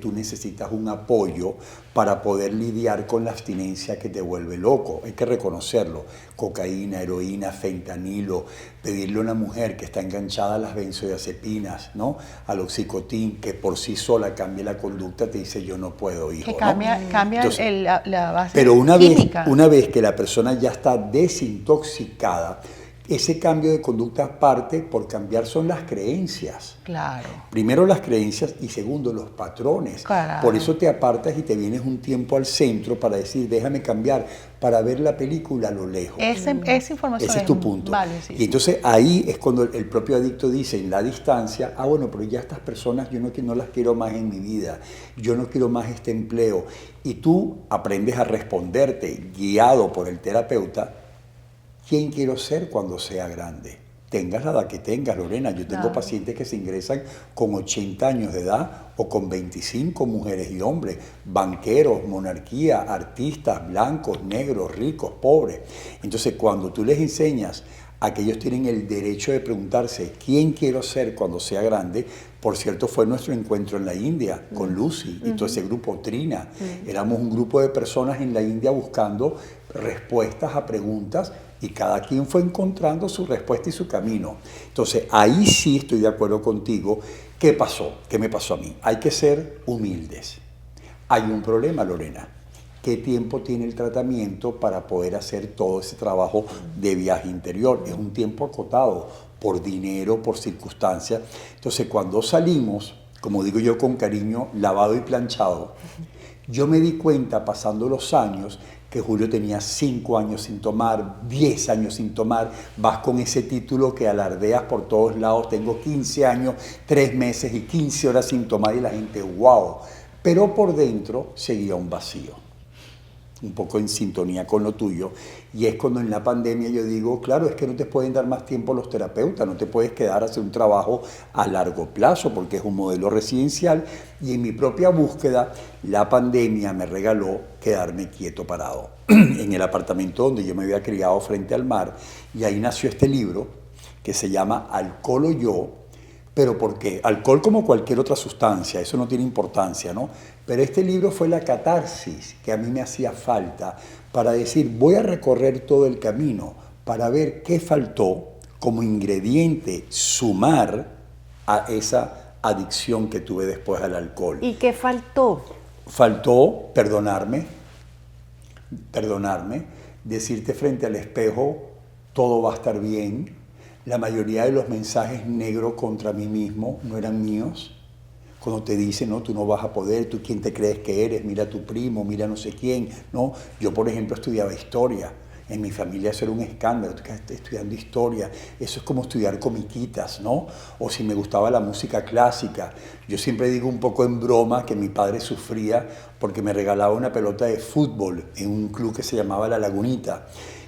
tú necesitas un apoyo para poder lidiar con la abstinencia que te vuelve loco. Hay que reconocerlo. Cocaína, heroína, fentanilo, pedirle a una mujer que está enganchada a las benzodiazepinas, ¿no? Al oxicotín, que por sí sola cambia la conducta, te dice yo no puedo, hijo. Que cambia entonces, la base pero química. Una vez que la persona ya está desintoxicada, ese cambio de conducta parte por cambiar son las creencias. Claro. Primero las creencias y segundo los patrones. Claro. Por eso te apartas y te vienes un tiempo al centro para decir, déjame cambiar, para ver la película a lo lejos. Esa información ese es tu punto. Vale, sí. Y entonces ahí es cuando el propio adicto dice, en la distancia, bueno, pero ya estas personas yo no las quiero más en mi vida, yo no quiero más este empleo. Y tú aprendes a responderte, guiado por el terapeuta, ¿quién quiero ser cuando sea grande? Tengas la edad que tengas, Lorena. Yo tengo pacientes que se ingresan con 80 años de edad o con 25, mujeres y hombres, banqueros, monarquía, artistas, blancos, negros, ricos, pobres. Entonces, cuando tú les enseñas aquellos tienen el derecho de preguntarse quién quiero ser cuando sea grande. Por cierto, fue nuestro encuentro en la India con Lucy y todo ese grupo Trina. Éramos un grupo de personas en la India buscando respuestas a preguntas y cada quien fue encontrando su respuesta y su camino. Entonces, ahí sí estoy de acuerdo contigo. ¿Qué pasó? ¿Qué me pasó a mí? Hay que ser humildes. Hay un problema, Lorena. ¿Qué tiempo tiene el tratamiento para poder hacer todo ese trabajo de viaje interior? Es un tiempo acotado por dinero, por circunstancias. Entonces, cuando salimos, como digo yo con cariño, lavado y planchado, yo me di cuenta, pasando los años, que Julio tenía 5 años sin tomar, 10 años sin tomar, vas con ese título que alardeas por todos lados, tengo 15 años, 3 meses y 15 horas sin tomar y la gente, wow. Pero por dentro seguía un vacío, un poco en sintonía con lo tuyo, y es cuando en la pandemia yo digo, claro, es que no te pueden dar más tiempo los terapeutas, no te puedes quedar a hacer un trabajo a largo plazo porque es un modelo residencial, y en mi propia búsqueda la pandemia me regaló quedarme quieto parado en el apartamento donde yo me había criado frente al mar, y ahí nació este libro que se llama Alcohol o Yo. ¿Pero por qué? Alcohol como cualquier otra sustancia, eso no tiene importancia, ¿no? Pero este libro fue la catarsis que a mí me hacía falta para decir, voy a recorrer todo el camino para ver qué faltó como ingrediente sumar a esa adicción que tuve después al alcohol. ¿Y qué faltó? Faltó perdonarme, decirte frente al espejo, todo va a estar bien. La mayoría de los mensajes negros contra mí mismo no eran míos. Cuando te dicen, no, tú no vas a poder, tú quién te crees que eres, mira a tu primo, mira no sé quién. No, yo por ejemplo estudiaba historia. En mi familia eso era un escándalo, estudiando historia. Eso es como estudiar comiquitas, ¿no? O si me gustaba la música clásica. Yo siempre digo un poco en broma que mi padre sufría porque me regalaba una pelota de fútbol en un club que se llamaba La Lagunita.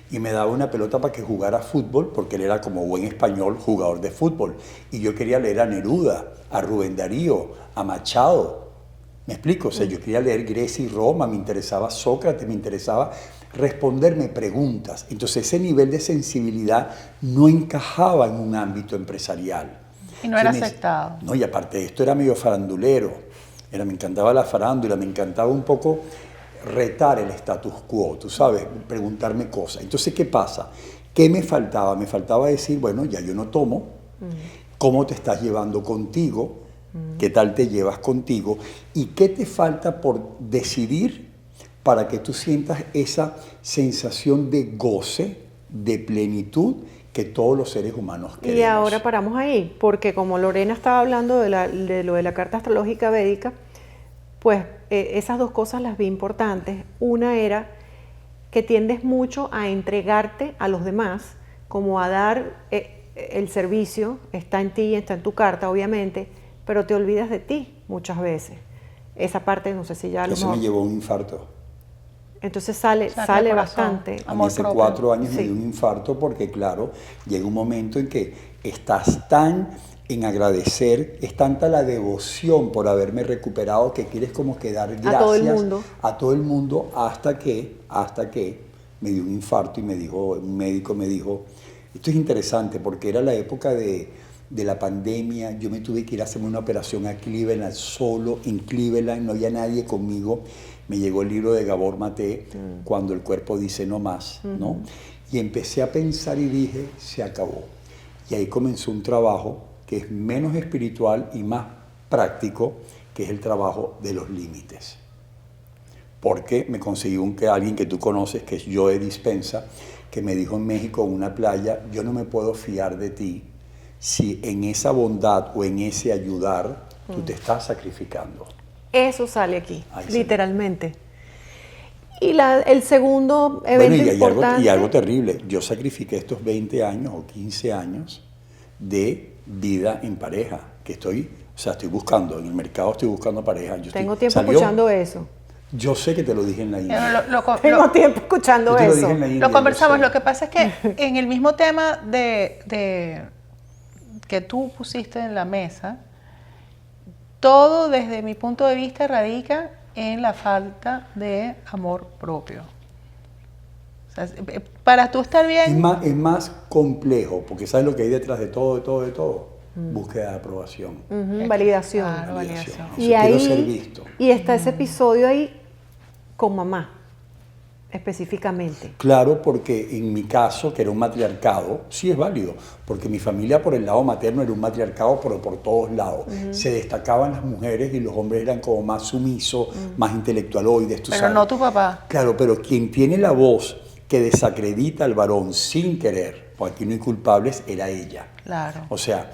Y me daba una pelota para que jugara fútbol, porque él era como buen español jugador de fútbol. Y yo quería leer a Neruda, a Rubén Darío, a Machado. ¿Me explico? O sea, yo quería leer Grecia y Roma, me interesaba Sócrates, me interesaba responderme preguntas. Entonces ese nivel de sensibilidad no encajaba en un ámbito empresarial. Y no era aceptado. No, y aparte de esto era medio farandulero. Me encantaba la farándula, me encantaba un poco retar el status quo, tú sabes, preguntarme cosas. Entonces, ¿qué pasa? ¿Qué me faltaba? Me faltaba decir, bueno, ya yo no tomo, ¿cómo te estás llevando contigo? ¿Qué tal te llevas contigo? ¿Y qué te falta por decidir para que tú sientas esa sensación de goce, de plenitud que todos los seres humanos queremos? Y ahora paramos ahí, porque como Lorena estaba hablando de lo de la carta astrológica védica, pues esas dos cosas las vi importantes. Una era que tiendes mucho a entregarte a los demás, como a dar el servicio, está en ti, está en tu carta, obviamente, pero te olvidas de ti muchas veces. Esa parte, no sé si ya... Eso me llevó a un infarto. Entonces sale bastante. A mí hace 4 años me dio un infarto porque, claro, llega un momento en que estás tan en agradecer, es tanta la devoción por haberme recuperado que quieres como que dar gracias a todo el mundo hasta que me dio un infarto y un médico me dijo, esto es interesante porque era la época de la pandemia, yo me tuve que ir a hacerme una operación a Cleveland, solo en Cleveland, no había nadie conmigo, me llegó el libro de Gabor Maté, Cuando el cuerpo dice no más, ¿no? Y empecé a pensar y dije, se acabó. Y ahí comenzó un trabajo que es menos espiritual y más práctico, que es el trabajo de los límites. Porque me conseguí alguien que tú conoces, que es Joe Dispensa, que me dijo en México, en una playa, yo no me puedo fiar de ti si en esa bondad o en ese ayudar tú te estás sacrificando. Eso sale aquí, ahí literalmente. Y el segundo evento importante... Y algo terrible, yo sacrifiqué estos 20 años o 15 años de vida en pareja, que estoy buscando, en el mercado estoy buscando pareja. Tengo tiempo escuchando eso. Yo sé que te lo dije en la India. Tengo tiempo escuchando eso. Lo conversamos, lo que pasa es que en el mismo tema de que tú pusiste en la mesa, todo desde mi punto de vista radica en la falta de amor propio. sea, para tú estar bien... Es más complejo, porque ¿sabes lo que hay detrás de todo, de todo, de todo? Búsqueda de aprobación. Validación. Claro, validación. O sea, quiero ser visto. Y está ese episodio ahí con mamá, específicamente. Claro, porque en mi caso, que era un matriarcado, sí es válido, porque mi familia por el lado materno era un matriarcado, pero por todos lados. Se destacaban las mujeres y los hombres eran como más sumisos, más intelectualoides, tú Pero sabes. no tu papá. Claro, pero quien tiene la voz que desacredita al varón sin querer, porque aquí no hay culpables, era ella. Claro. O sea,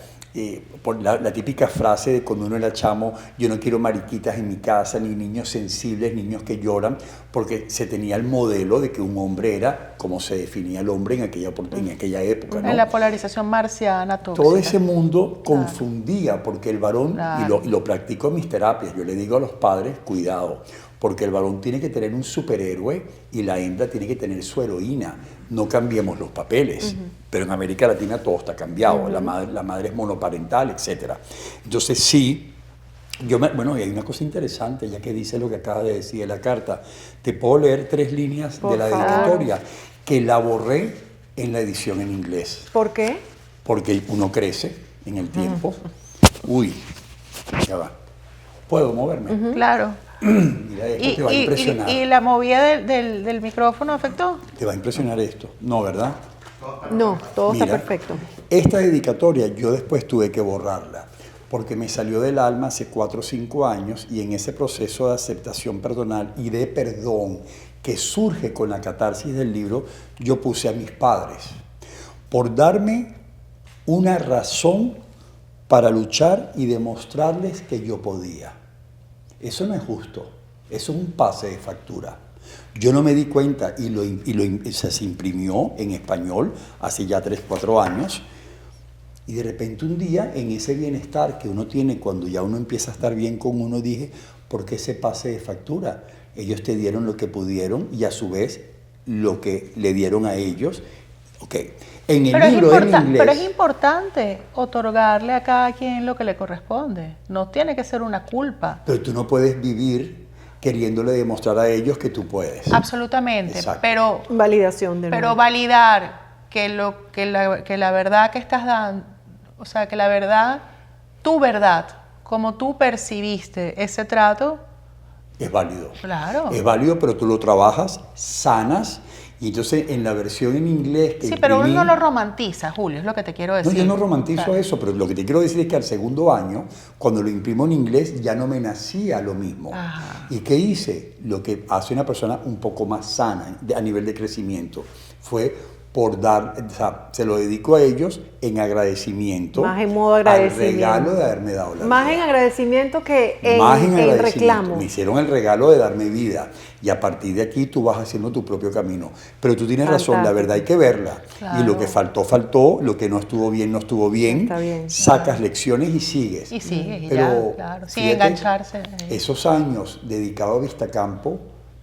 por la típica frase de cuando uno era chamo, yo no quiero mariquitas en mi casa, ni niños sensibles, niños que lloran, porque se tenía el modelo de que un hombre era como se definía el hombre en aquella época, ¿no? En la polarización marciana, tóxica. Todo ese mundo confundía, porque el varón, Claro. y lo practico en mis terapias, yo le digo a los padres, cuidado, porque el varón tiene que tener un superhéroe y la hembra tiene que tener su heroína. No cambiemos los papeles, pero en América Latina todo está cambiado, la madre es monoparental, etc. Entonces sí, bueno, y hay una cosa interesante, ya que dice lo que acaba de decir en la carta, te puedo leer 3 líneas Por de la favor. dedicatoria, que la borré en la edición en inglés. ¿Por qué? Porque uno crece en el tiempo. Uy, ya va. ¿Puedo moverme? Claro. Mira, esto te va a impresionar. ¿Y la movida del micrófono afectó? Te va a impresionar esto. No, ¿verdad? No, todo Mira, está perfecto. Esta dedicatoria yo después tuve que borrarla porque me salió del alma hace 4 o 5 años y en ese proceso de aceptación personal y de perdón que surge con la catarsis del libro, yo puse a mis padres por darme una razón para luchar y demostrarles que yo podía. Eso no es justo, eso es un pase de factura. Yo no me di cuenta se imprimió en español hace ya 3 o 4 años y de repente un día en ese bienestar que uno tiene cuando ya uno empieza a estar bien con uno dije, ¿por qué ese pase de factura? Ellos te dieron lo que pudieron y a su vez lo que le dieron a ellos. Okay. En el libro en inglés. Pero es importante otorgarle a cada quien lo que le corresponde. No tiene que ser una culpa. Pero tú no puedes vivir queriéndole demostrar a ellos que tú puedes. Absolutamente. Exacto. Pero Validación de nuevo. validar que la verdad que estás dando, o sea, que la verdad, tu verdad, como tú percibiste ese trato, Es válido. claro. Es válido, pero tú lo trabajas, sanas. Y entonces en la versión en inglés que Sí, pero uno imprimí- no lo romantiza, Julio, es lo que te quiero No, decir. yo no romantizo Claro. eso, pero lo que te quiero decir es que al segundo año, cuando lo imprimo en inglés, ya no me nacía lo mismo. Ajá. ¿Y qué hice? Lo que hace una persona un poco más sana a nivel de crecimiento fue por dar, o sea, se lo dedico a ellos en agradecimiento. Más en modo agradecimiento. Al regalo de haberme dado la Más vida. en agradecimiento que en, Más en en agradecimiento. reclamo. Me hicieron el regalo de darme vida y a partir de aquí tú vas haciendo tu propio camino. Pero tú tienes razón, la Fantástico. verdad hay que verla. Claro. Y lo que faltó, faltó, lo que no estuvo bien, no estuvo bien. Está bien. Sacas lecciones y sigues. Y sigue, y Pero, ya, claro, sin fíjate, engancharse. Esos años dedicados a Vistacampo,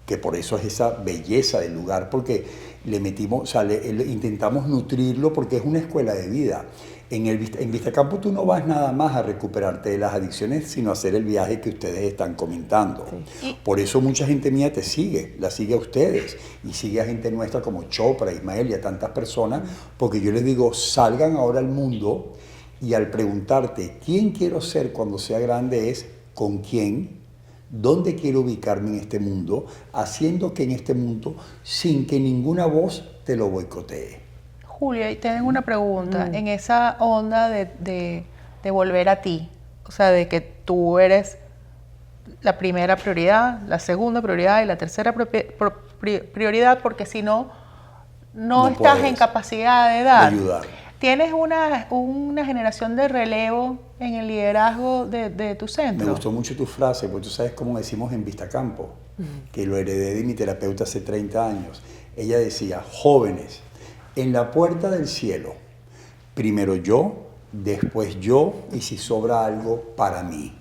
que por eso es esa belleza del lugar, porque le metimos, o sea, intentamos nutrirlo porque es una escuela de vida. En Vistacampo tú no vas nada más a recuperarte de las adicciones, sino a hacer el viaje que ustedes están comentando. Sí. Por eso mucha gente mía te sigue, la sigue a ustedes y sigue a gente nuestra como Chopra, Ismael y a tantas personas, porque yo les digo, salgan ahora al mundo y al preguntarte quién quiero ser cuando sea grande es con quién, dónde quiero ubicarme en este mundo, haciendo que en este mundo, sin que ninguna voz te lo boicotee. Julia, y tengo una pregunta. En esa onda de volver a ti, o sea, de que tú eres la primera prioridad, la segunda prioridad y la tercera prioridad, porque si no, no estás puedes en capacidad de dar. de ayudar. ¿Tienes una generación de relevo en el liderazgo de tu centro? Me gustó mucho tu frase, porque tú sabes cómo decimos en Vistacampo, que lo heredé de mi terapeuta hace 30 años. Ella decía, jóvenes, en la puerta del cielo, primero yo, después yo, y si sobra algo, para mí.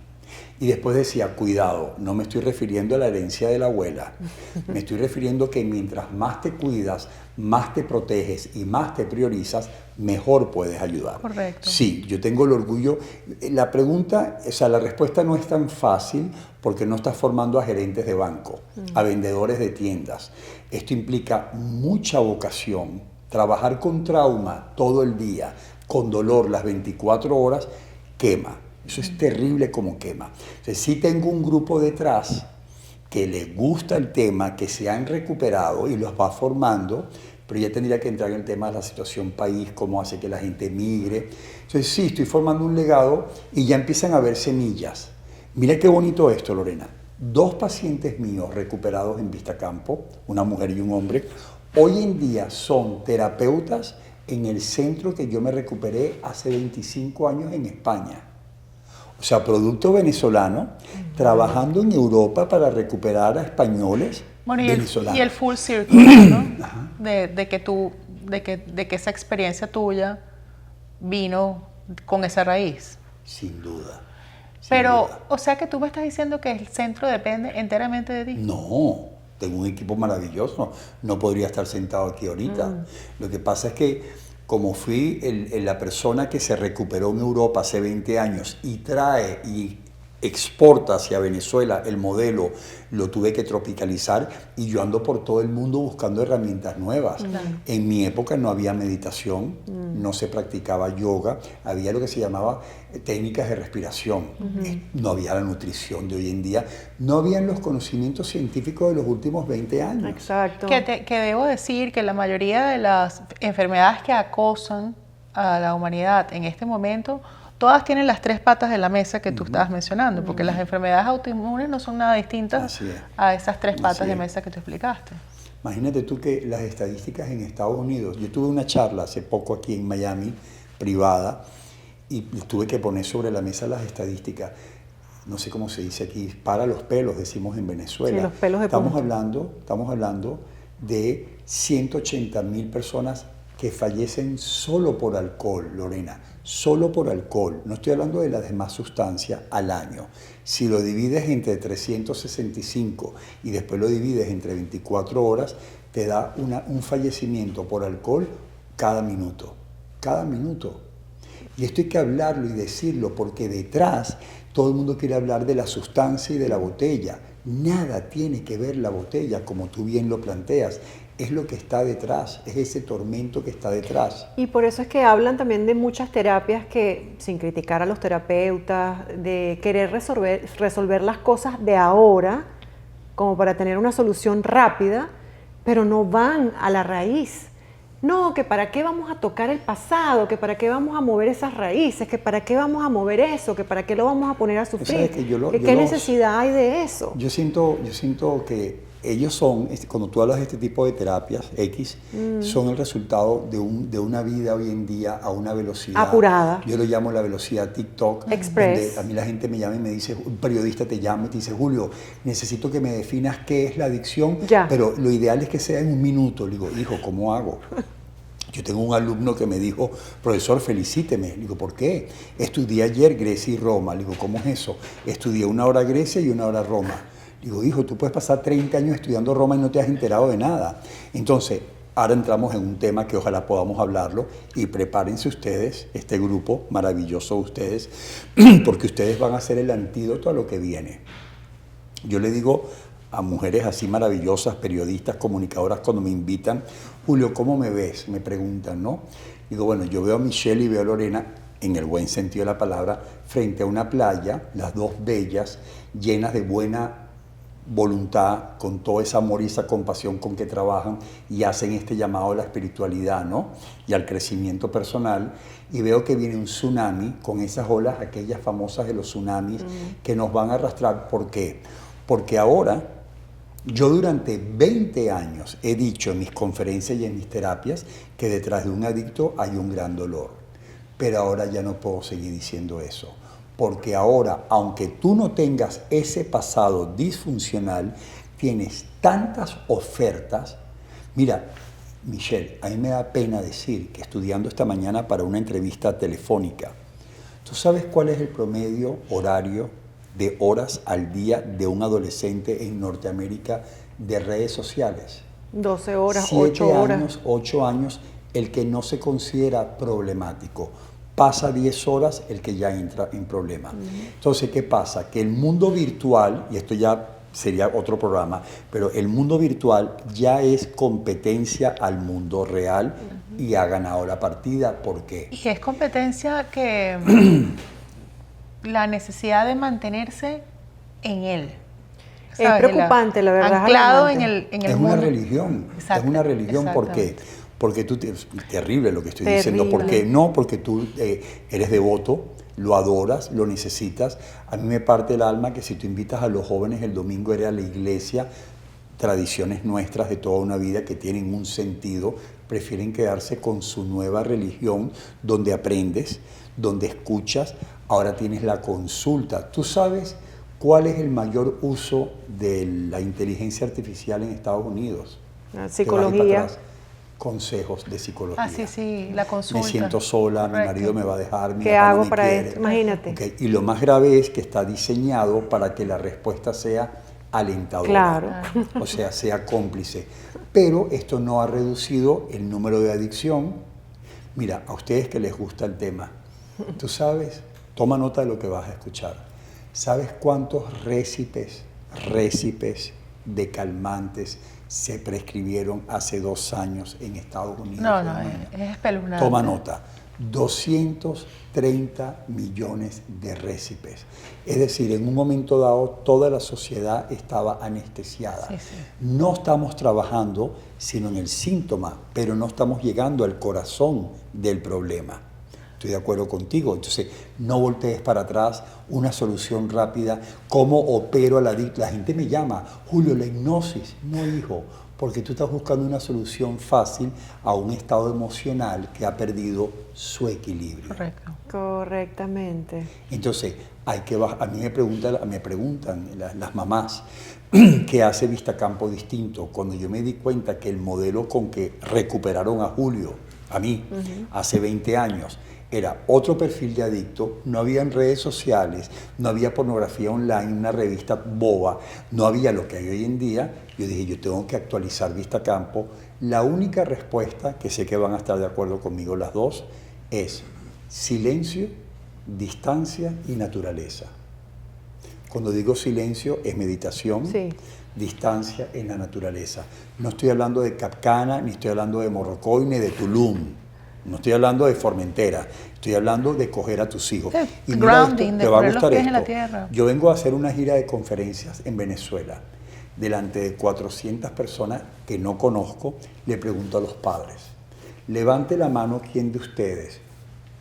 Y después decía, cuidado, no me estoy refiriendo a la herencia de la abuela, me estoy refiriendo que mientras más te cuidas, más te proteges y más te priorizas, mejor puedes ayudar. Correcto. Sí, yo tengo el orgullo. La pregunta, o sea, la respuesta no es tan fácil porque no estás formando a gerentes de banco, a vendedores de tiendas. Esto implica mucha vocación, trabajar con trauma todo el día, con dolor las 24 horas, quema. Eso es terrible como quema. Entonces, sí tengo un grupo detrás que les gusta el tema, que se han recuperado y los va formando, pero ya tendría que entrar en el tema de la situación país, cómo hace que la gente migre. Entonces, sí, estoy formando un legado y ya empiezan a ver semillas. Mira qué bonito esto, Lorena. 2 pacientes míos recuperados en Vistacampo, una mujer y un hombre, hoy en día son terapeutas en el centro que yo me recuperé hace 25 años en España. O sea, producto venezolano, trabajando en Europa para recuperar a españoles venezolanos. Y el full circle, ¿no? de que esa experiencia tuya vino con esa raíz. Sin duda. Pero, o sea que tú me estás diciendo que el centro depende enteramente de ti. No, tengo un equipo maravilloso. No podría estar sentado aquí ahorita. Lo que pasa es que como fui la persona que se recuperó en Europa hace 20 años y trae y exporta hacia Venezuela el modelo, lo tuve que tropicalizar y yo ando por todo el mundo buscando herramientas nuevas. En mi época no había meditación, no se practicaba yoga, había lo que se llamaba técnicas de respiración, no había la nutrición de hoy en día, no habían los conocimientos científicos de los últimos 20 años. Exacto. Que debo decir que la mayoría de las enfermedades que acosan a la humanidad en este momento, todas tienen las 3 patas de la mesa que tú estabas mencionando, porque las enfermedades autoinmunes no son nada distintas a esas 3 patas de mesa que tú explicaste. Imagínate tú que las estadísticas en Estados Unidos, yo tuve una charla hace poco aquí en Miami, privada, y tuve que poner sobre la mesa las estadísticas. No sé cómo se dice aquí, para los pelos, decimos en Venezuela. Sí, los pelos de estamos punta. hablando de 180,000 personas que fallecen solo por alcohol, Lorena, solo por alcohol. No estoy hablando de las demás sustancias al año. Si lo divides entre 365 y después lo divides entre 24 horas, te da un fallecimiento por alcohol cada minuto. Cada minuto. Y esto hay que hablarlo y decirlo porque detrás todo el mundo quiere hablar de la sustancia y de la botella. Nada tiene que ver la botella, como tú bien lo planteas. Es lo que está detrás, es ese tormento que está detrás. Y por eso es que hablan también de muchas terapias que, sin criticar a los terapeutas, de querer resolver las cosas de ahora, como para tener una solución rápida, pero no van a la raíz. No, que para qué vamos a tocar el pasado, que para qué vamos a mover esas raíces, que para qué vamos a mover eso, que para qué lo vamos a poner a sufrir. ¿Qué necesidad hay de eso? Yo siento que ellos son, cuando tú hablas de este tipo de terapias X, son el resultado de una vida hoy en día a una velocidad apurada. Yo lo llamo la velocidad TikTok. Express. Donde a mí la gente me llama y me dice, un periodista te llama y te dice, Julio, necesito que me definas qué es la adicción, pero lo ideal es que sea en un minuto. Le digo, hijo, ¿cómo hago? Yo tengo un alumno que me dijo, profesor, felicíteme. Le digo, ¿por qué? Estudié ayer Grecia y Roma. Le digo, ¿cómo es eso? Estudié 1 hora Grecia y 1 hora Roma. Digo, hijo, tú puedes pasar 30 años estudiando Roma y no te has enterado de nada. Entonces, ahora entramos en un tema que ojalá podamos hablarlo y prepárense ustedes, este grupo maravilloso de ustedes, porque ustedes van a ser el antídoto a lo que viene. Yo le digo a mujeres así maravillosas, periodistas, comunicadoras, cuando me invitan, Julio, ¿cómo me ves? Me preguntan, ¿no? Digo, bueno, yo veo a Michelle y veo a Lorena, en el buen sentido de la palabra, frente a una playa, las dos bellas, llenas de buena voluntad, con todo ese amor y esa compasión con que trabajan y hacen este llamado a la espiritualidad, ¿no? Y al crecimiento personal, y veo que viene un tsunami con esas olas, aquellas famosas de los tsunamis, que nos van a arrastrar. ¿Por qué? Porque ahora, yo durante 20 años he dicho en mis conferencias y en mis terapias que detrás de un adicto hay un gran dolor, pero ahora ya no puedo seguir diciendo eso. Porque ahora, aunque tú no tengas ese pasado disfuncional, tienes tantas ofertas. Mira, Michelle, a mí me da pena decir que estudiando esta mañana para una entrevista telefónica, ¿tú sabes cuál es el promedio horario de horas al día de un adolescente en Norteamérica de redes sociales. 12 horas, 7 8 horas. años, 8 años, el que no se considera problemático. Pasa 10 horas el que ya entra en problema. Entonces, ¿qué pasa? Que el mundo virtual, y esto ya sería otro programa, pero el mundo virtual ya es competencia al mundo real y ha ganado la partida. ¿Por qué? Y es competencia que la necesidad de mantenerse en él. Es preocupante, la verdad. Anclado en alarmante. el Es mundo. una religión. Exacto, Es una religión. ¿Por qué? exactamente. Porque tú, terrible lo que estoy Terrible. diciendo, porque no, porque tú eres devoto, lo adoras, lo necesitas. A mí me parte el alma que si tú invitas a los jóvenes el domingo a ir a la iglesia, tradiciones nuestras de toda una vida que tienen un sentido, prefieren quedarse con su nueva religión, donde aprendes, donde escuchas. Ahora tienes la consulta. ¿Tú sabes cuál es el mayor uso de la inteligencia artificial en Estados Unidos? La Te vas a ir psicología. para atrás. Consejos de psicología. Ah, sí, la consulta. Me siento sola, mi Correcto. marido me va a dejar, mi ¿Qué papá no hago me para quiere. esto? Imagínate. Ok, y lo más grave es que está diseñado para que la respuesta sea alentadora. Claro. O sea, sea cómplice. Pero esto no ha reducido el número de adicción. Mira, a ustedes que les gusta el tema, tú sabes, toma nota de lo que vas a escuchar. ¿Sabes cuántos récipes de calmantes se prescribieron hace 2 años en Estados Unidos? No, es espeluznante. Toma nota, 230 millones de récipes. Es decir, en un momento dado toda la sociedad estaba anestesiada. Sí, sí. No estamos trabajando sino en el síntoma, pero no estamos llegando al corazón del problema. Estoy de acuerdo contigo. Entonces, no voltees para atrás, una solución rápida. ¿Cómo opero al adicto? La gente me llama, Julio, la hipnosis. No, hijo, porque tú estás buscando una solución fácil a un estado emocional que ha perdido su equilibrio. Correcto. Correctamente. Entonces, hay que a mí me preguntan las mamás, ¿qué hace Vistacampo distinto? Cuando yo me di cuenta que el modelo con que recuperaron a Julio, a mí, hace 20 años, era otro perfil de adicto, no había en redes sociales, no había pornografía online, una revista boba, no había lo que hay hoy en día. Yo dije, yo tengo que actualizar Vistacampo. La única respuesta, que sé que van a estar de acuerdo conmigo las dos, es silencio, distancia y naturaleza. Cuando digo silencio es meditación, Sí. distancia en la naturaleza. No estoy hablando de Capcana, ni estoy hablando de Morrocoy, ni de Tulum. No estoy hablando de Formentera, estoy hablando de coger a tus hijos. Sí, mira grounding, esto, de te va a poner los gustar pies en la esto. tierra. Yo vengo a hacer una gira de conferencias en Venezuela. Delante de 400 personas que no conozco, le pregunto a los padres, levante la mano quién de ustedes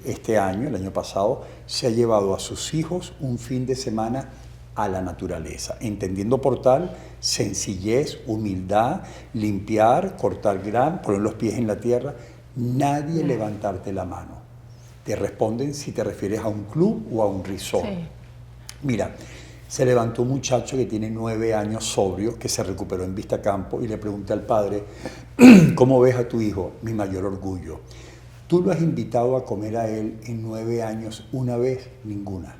este año, el año pasado, se ha llevado a sus hijos un fin de semana a la naturaleza, entendiendo por tal sencillez, humildad, limpiar, cortar grano, poner los pies en la tierra. Nadie levantarte la mano. Te responden si te refieres a un club o a un resort. Sí. Mira, se levantó un muchacho que tiene 9 años sobrio, que se recuperó en Vistacampo, y le pregunté al padre, ¿cómo ves a tu hijo? Mi mayor orgullo. ¿Tú lo has invitado a comer a él en 9 años una vez? Ninguna.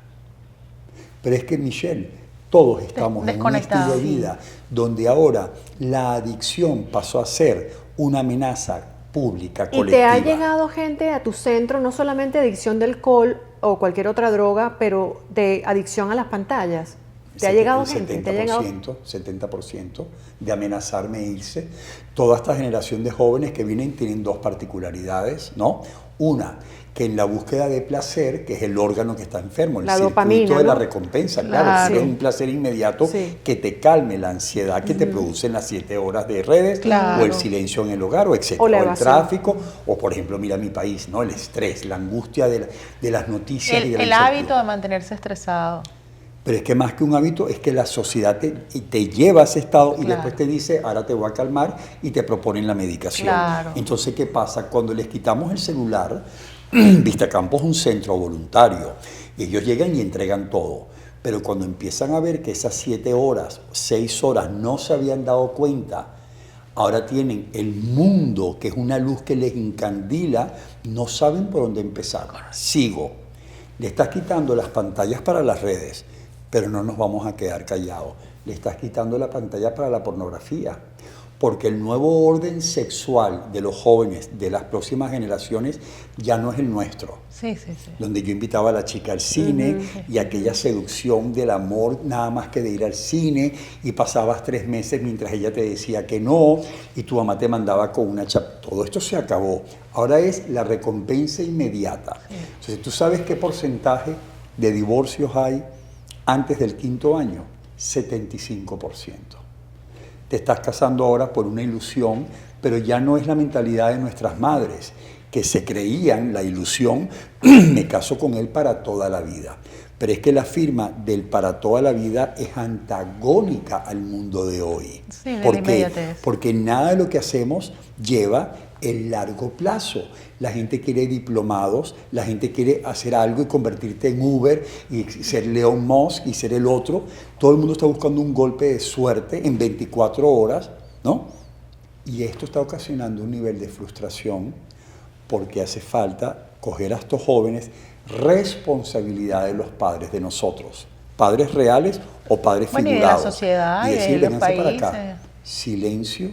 Pero es que, Michelle, todos estamos en un estilo de vida donde ahora la adicción pasó a ser una amenaza pública, ¿Y colectiva. te ha llegado gente a tu centro, no solamente adicción de alcohol o cualquier otra droga, pero de adicción a las pantallas? ¿Te ha llegado gente? ¿Te ha llegado? 70% de amenazarme e irse. Toda esta generación de jóvenes que vienen tienen 2 particularidades, ¿no? Una, que en la búsqueda de placer, que es el órgano que está enfermo, el La circuito dopamina, de la ¿no? recompensa, Claro. claro, si es un placer inmediato Sí. que te calme la ansiedad que te producen las 7 horas de redes, Claro. o el silencio en el hogar, o etcétera, O la o el evasión. tráfico, o por ejemplo, mira mi país, ¿no? El estrés, la angustia de las noticias y de la El incertidumbre. hábito de mantenerse estresado. Pero es que más que un hábito, es que la sociedad te lleva a ese estado y Claro. después te dice, ahora te voy a calmar, y te proponen la medicación. Claro. Entonces, ¿qué pasa? Cuando les quitamos el celular, Vistacampo es un centro voluntario, y ellos llegan y entregan todo. Pero cuando empiezan a ver que esas 7 horas, 6 horas no se habían dado cuenta, ahora tienen el mundo, que es una luz que les encandila, no saben por dónde empezar. Sigo. Le estás quitando las pantallas para las redes. pero no nos vamos a quedar callados. Le estás quitando la pantalla para la pornografía, porque el nuevo orden sexual de los jóvenes de las próximas generaciones ya no es el nuestro. Sí, sí, sí. Donde yo invitaba a la chica al cine y aquella seducción del amor nada más que de ir al cine, y pasabas 3 meses mientras ella te decía que no y tu mamá te mandaba con una chapa. Todo esto se acabó. Ahora es la recompensa inmediata. Sí. Entonces, ¿tú sabes qué porcentaje de divorcios hay antes del 5º año? 75%. Te estás casando ahora por una ilusión, pero ya no es la mentalidad de nuestras madres, que se creían la ilusión, me caso con él para toda la vida. Pero es que la firma del para toda la vida es antagónica al mundo de hoy. Sí, ¿Por qué? Porque nada de lo que hacemos lleva el largo plazo. La gente quiere diplomados, la gente quiere hacer algo y convertirte en Uber y ser Elon Musk y ser el otro. Todo el mundo está buscando un golpe de suerte en 24 horas, ¿no? Y esto está ocasionando un nivel de frustración, porque hace falta coger a estos jóvenes responsabilidad de los padres de nosotros, padres reales o padres figurados. Y de la sociedad, y decir, de los vénganse países. para acá. Silencio,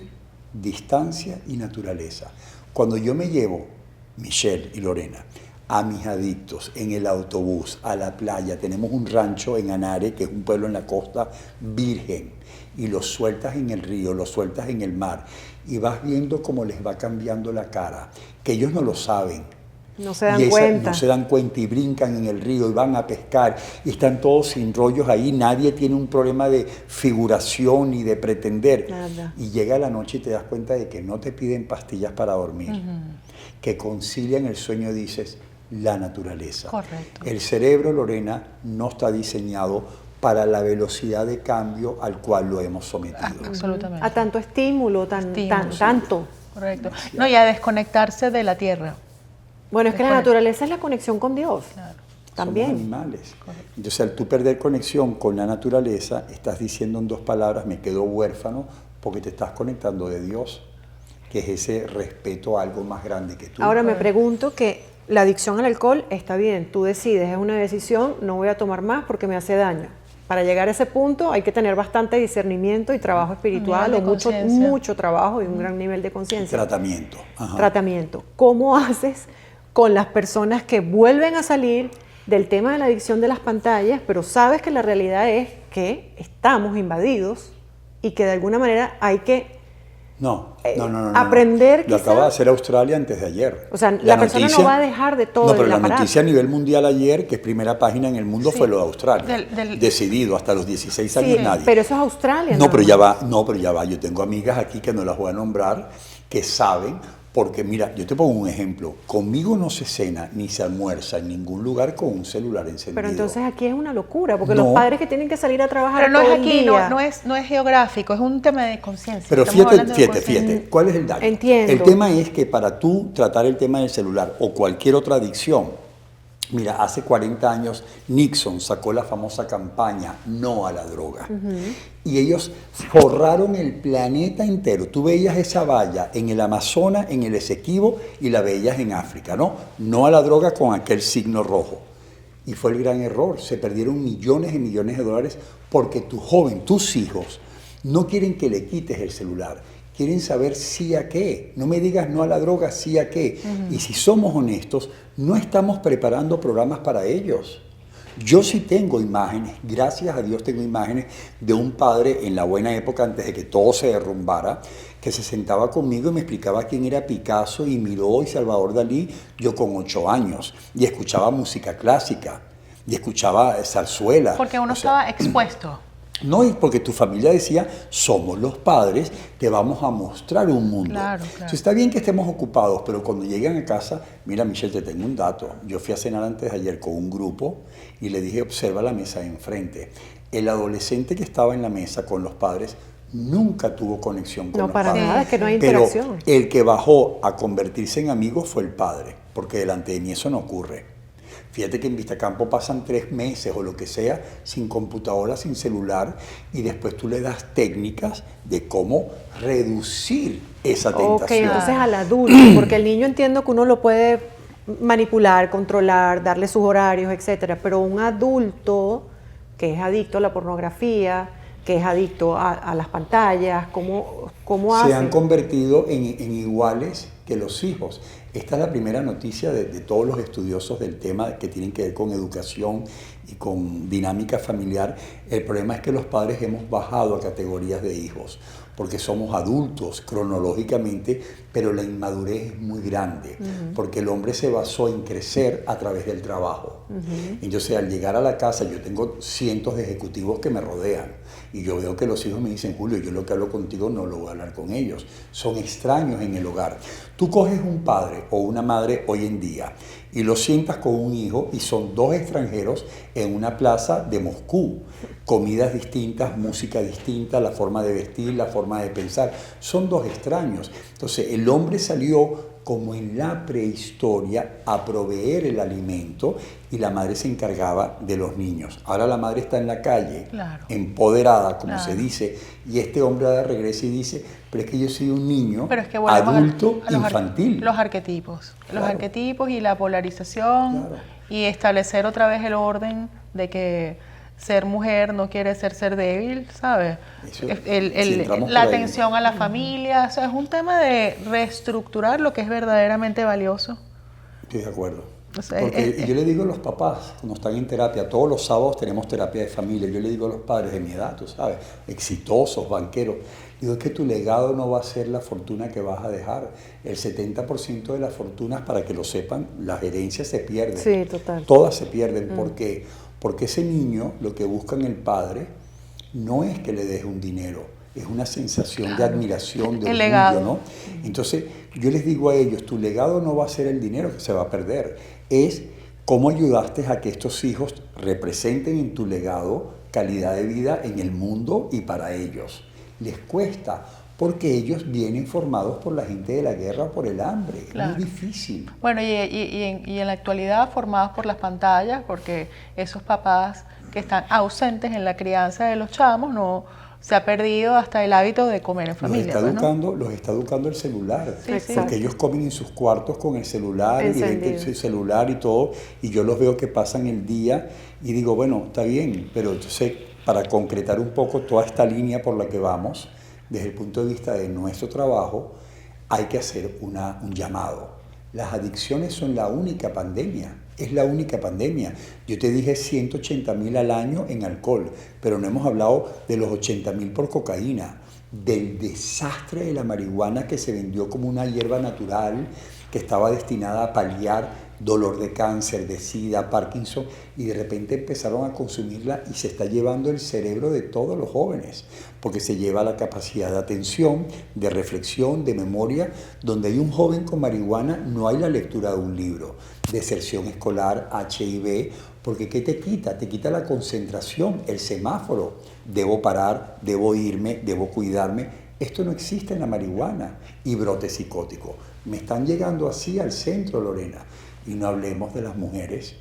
distancia y naturaleza. Cuando yo me llevo, Michelle y Lorena, a mis adictos en el autobús, a la playa, tenemos un rancho en Anare, que es un pueblo en la costa virgen, y los sueltas en el río, los sueltas en el mar, y vas viendo cómo les va cambiando la cara, que ellos no lo saben. No se dan cuenta. No se dan cuenta y brincan en el río y van a pescar y están todos sin rollos ahí. Nadie tiene un problema de figuración ni de pretender. Nada. Y llega la noche y te das cuenta de que no te piden pastillas para dormir, que concilian el sueño, dices, la naturaleza. Correcto. El cerebro, Lorena, no está diseñado para la velocidad de cambio al cual lo hemos sometido. Absolutamente. A tanto estímulo, tanto. Correcto. No, y a desconectarse de la tierra. Bueno, es que la naturaleza es la conexión con Dios. Claro. También. Somos animales. Correcto. Entonces, al tú perder conexión con la naturaleza, estás diciendo en 2 palabras, me quedo huérfano, porque te estás conectando de Dios, que es ese respeto a algo más grande que tú. Ahora me pregunto que la adicción al alcohol está bien, tú decides, es una decisión, no voy a tomar más porque me hace daño. Para llegar a ese punto hay que tener bastante discernimiento y trabajo espiritual, o mucho trabajo y un gran nivel de conciencia. Tratamiento. Ajá. Tratamiento. ¿Cómo haces con las personas que vuelven a salir del tema de la adicción de las pantallas, pero sabes que la realidad es que estamos invadidos y que de alguna manera hay que No. aprender? Lo acaba de hacer Australia antes de ayer. O sea, la persona no va a dejar de todo. No, pero la noticia a nivel mundial ayer, que es primera página en el mundo, fue lo de Australia. Decidido, hasta los 16 años nadie. Pero eso es Australia. No, pero ya va. Yo tengo amigas aquí que no las voy a nombrar, que saben. Porque mira, yo te pongo un ejemplo, conmigo no se cena ni se almuerza en ningún lugar con un celular encendido. Pero entonces aquí es una locura, porque los padres que tienen que salir a trabajar pero no todo es aquí, el día, no es geográfico, es un tema de conciencia. Pero fíjate, ¿cuál es el daño? Entiendo. El tema es que para tú tratar el tema del celular o cualquier otra adicción, mira, hace 40 años Nixon sacó la famosa campaña No a la droga. Y ellos forraron el planeta entero. Tú veías esa valla en el Amazonas, en el Esequibo, y la veías en África, ¿no? No a la droga con aquel signo rojo. Y fue el gran error. Se perdieron millones y millones de dólares porque tu joven, tus hijos, no quieren que le quites el celular. Quieren saber sí a qué. No me digas no a la droga, sí a qué. Y si somos honestos, no estamos preparando programas para ellos. Yo sí tengo imágenes, gracias a Dios tengo imágenes de un padre en la buena época, antes de que todo se derrumbara, que se sentaba conmigo y me explicaba quién era Picasso y Miró y Salvador Dalí, yo con 8 años, y escuchaba música clásica, y escuchaba zarzuela. Porque uno estaba expuesto. No, y porque tu familia decía, somos los padres, te vamos a mostrar un mundo. Claro. Entonces, está bien que estemos ocupados, pero cuando llegan a casa, mira, Michelle, te tengo un dato. Yo fui a cenar antes de ayer con un grupo y le dije, observa la mesa de enfrente. El adolescente que estaba en la mesa con los padres nunca tuvo conexión con los padres. No, para nada, es que no hay interacción. Pero el que bajó a convertirse en amigo fue el padre, porque delante de mí eso no ocurre. Fíjate que en Vistacampo pasan 3 meses o lo que sea sin computadora, sin celular, y después tú le das técnicas de cómo reducir esa tentación. Ok, entonces al adulto, porque el niño entiendo que uno lo puede manipular, controlar, darle sus horarios, etcétera, pero un adulto que es adicto a la pornografía, que es adicto a las pantallas? ¿Cómo hace? Se han convertido en iguales que los hijos. Esta es la primera noticia de todos los estudiosos del tema que tienen que ver con educación y con dinámica familiar. El problema es que los padres hemos bajado a categorías de hijos, porque somos adultos cronológicamente, pero la inmadurez es muy grande, porque el hombre se basó en crecer a través del trabajo. Entonces, al llegar a la casa, yo tengo cientos de ejecutivos que me rodean, y yo veo que los hijos me dicen: Julio, yo lo que hablo contigo no lo voy a hablar con ellos. Son extraños en el hogar. Tú coges un padre o una madre hoy en día y lo sientas con un hijo y son dos extranjeros en una plaza de Moscú. Comidas distintas, música distinta, la forma de vestir, la forma de pensar. Son dos extraños. Entonces, el hombre salió como en la prehistoria a proveer el alimento y la madre se encargaba de los niños. Ahora la madre está en la calle, Claro. empoderada, como Claro. se dice, y este hombre ahora regresa y dice: pero es que yo soy un niño Pero es que volvemos adulto a los infantil. los arquetipos. Los Claro. arquetipos y la polarización, Claro. y establecer otra vez el orden de que ser mujer no quiere ser débil, ¿sabes? Eso, si entramos La por ahí. atención a la familia, o sea, es un tema de reestructurar lo que es verdaderamente valioso. Estoy de acuerdo. O sea, Porque yo le digo a los papás, cuando están en terapia, todos los sábados tenemos terapia de familia, yo le digo a los padres de mi edad, tú sabes, exitosos, banqueros, digo: es que tu legado no va a ser la fortuna que vas a dejar. El 70% de las fortunas, para que lo sepan, las herencias se pierden. Sí, total. Todas se pierden. ¿Por qué? Porque ese niño, lo que busca en el padre, no es que le deje un dinero, es una sensación de admiración, de El orgullo, legado. ¿no? Entonces, yo les digo a ellos: tu legado no va a ser el dinero que se va a perder, es cómo ayudaste a que estos hijos representen en tu legado calidad de vida en el mundo y para ellos. Les cuesta, porque ellos vienen formados por la gente de la guerra o por el hambre. Claro. Es muy difícil. Bueno, y en la actualidad formados por las pantallas, porque esos papás que están ausentes en la crianza de los chamos, no se ha perdido hasta el hábito de comer en familia. Los está educando el celular, Sí, sí. porque ellos comen en sus cuartos con el celular, y ven Encendido. el celular y todo, y yo los veo que pasan el día y digo: bueno, está bien, pero entonces, para concretar un poco toda esta línea por la que vamos, desde el punto de vista de nuestro trabajo, hay que hacer un llamado. Las adicciones son la única pandemia, es la única pandemia. Yo te dije 180.000 al año en alcohol, pero no hemos hablado de los 80.000 por cocaína, del desastre de la marihuana, que se vendió como una hierba natural que estaba destinada a paliar dolor de cáncer, de sida, Parkinson, y de repente empezaron a consumirla y se está llevando el cerebro de todos los jóvenes, porque se lleva la capacidad de atención, de reflexión, de memoria. Donde hay un joven con marihuana no hay la lectura de un libro, deserción escolar, HIV, porque ¿qué te quita? Te quita la concentración, el semáforo. Debo parar, debo irme, debo cuidarme. Esto no existe en la marihuana. Y brote psicótico. Me están llegando así al centro, Lorena. Y no hablemos de las mujeres.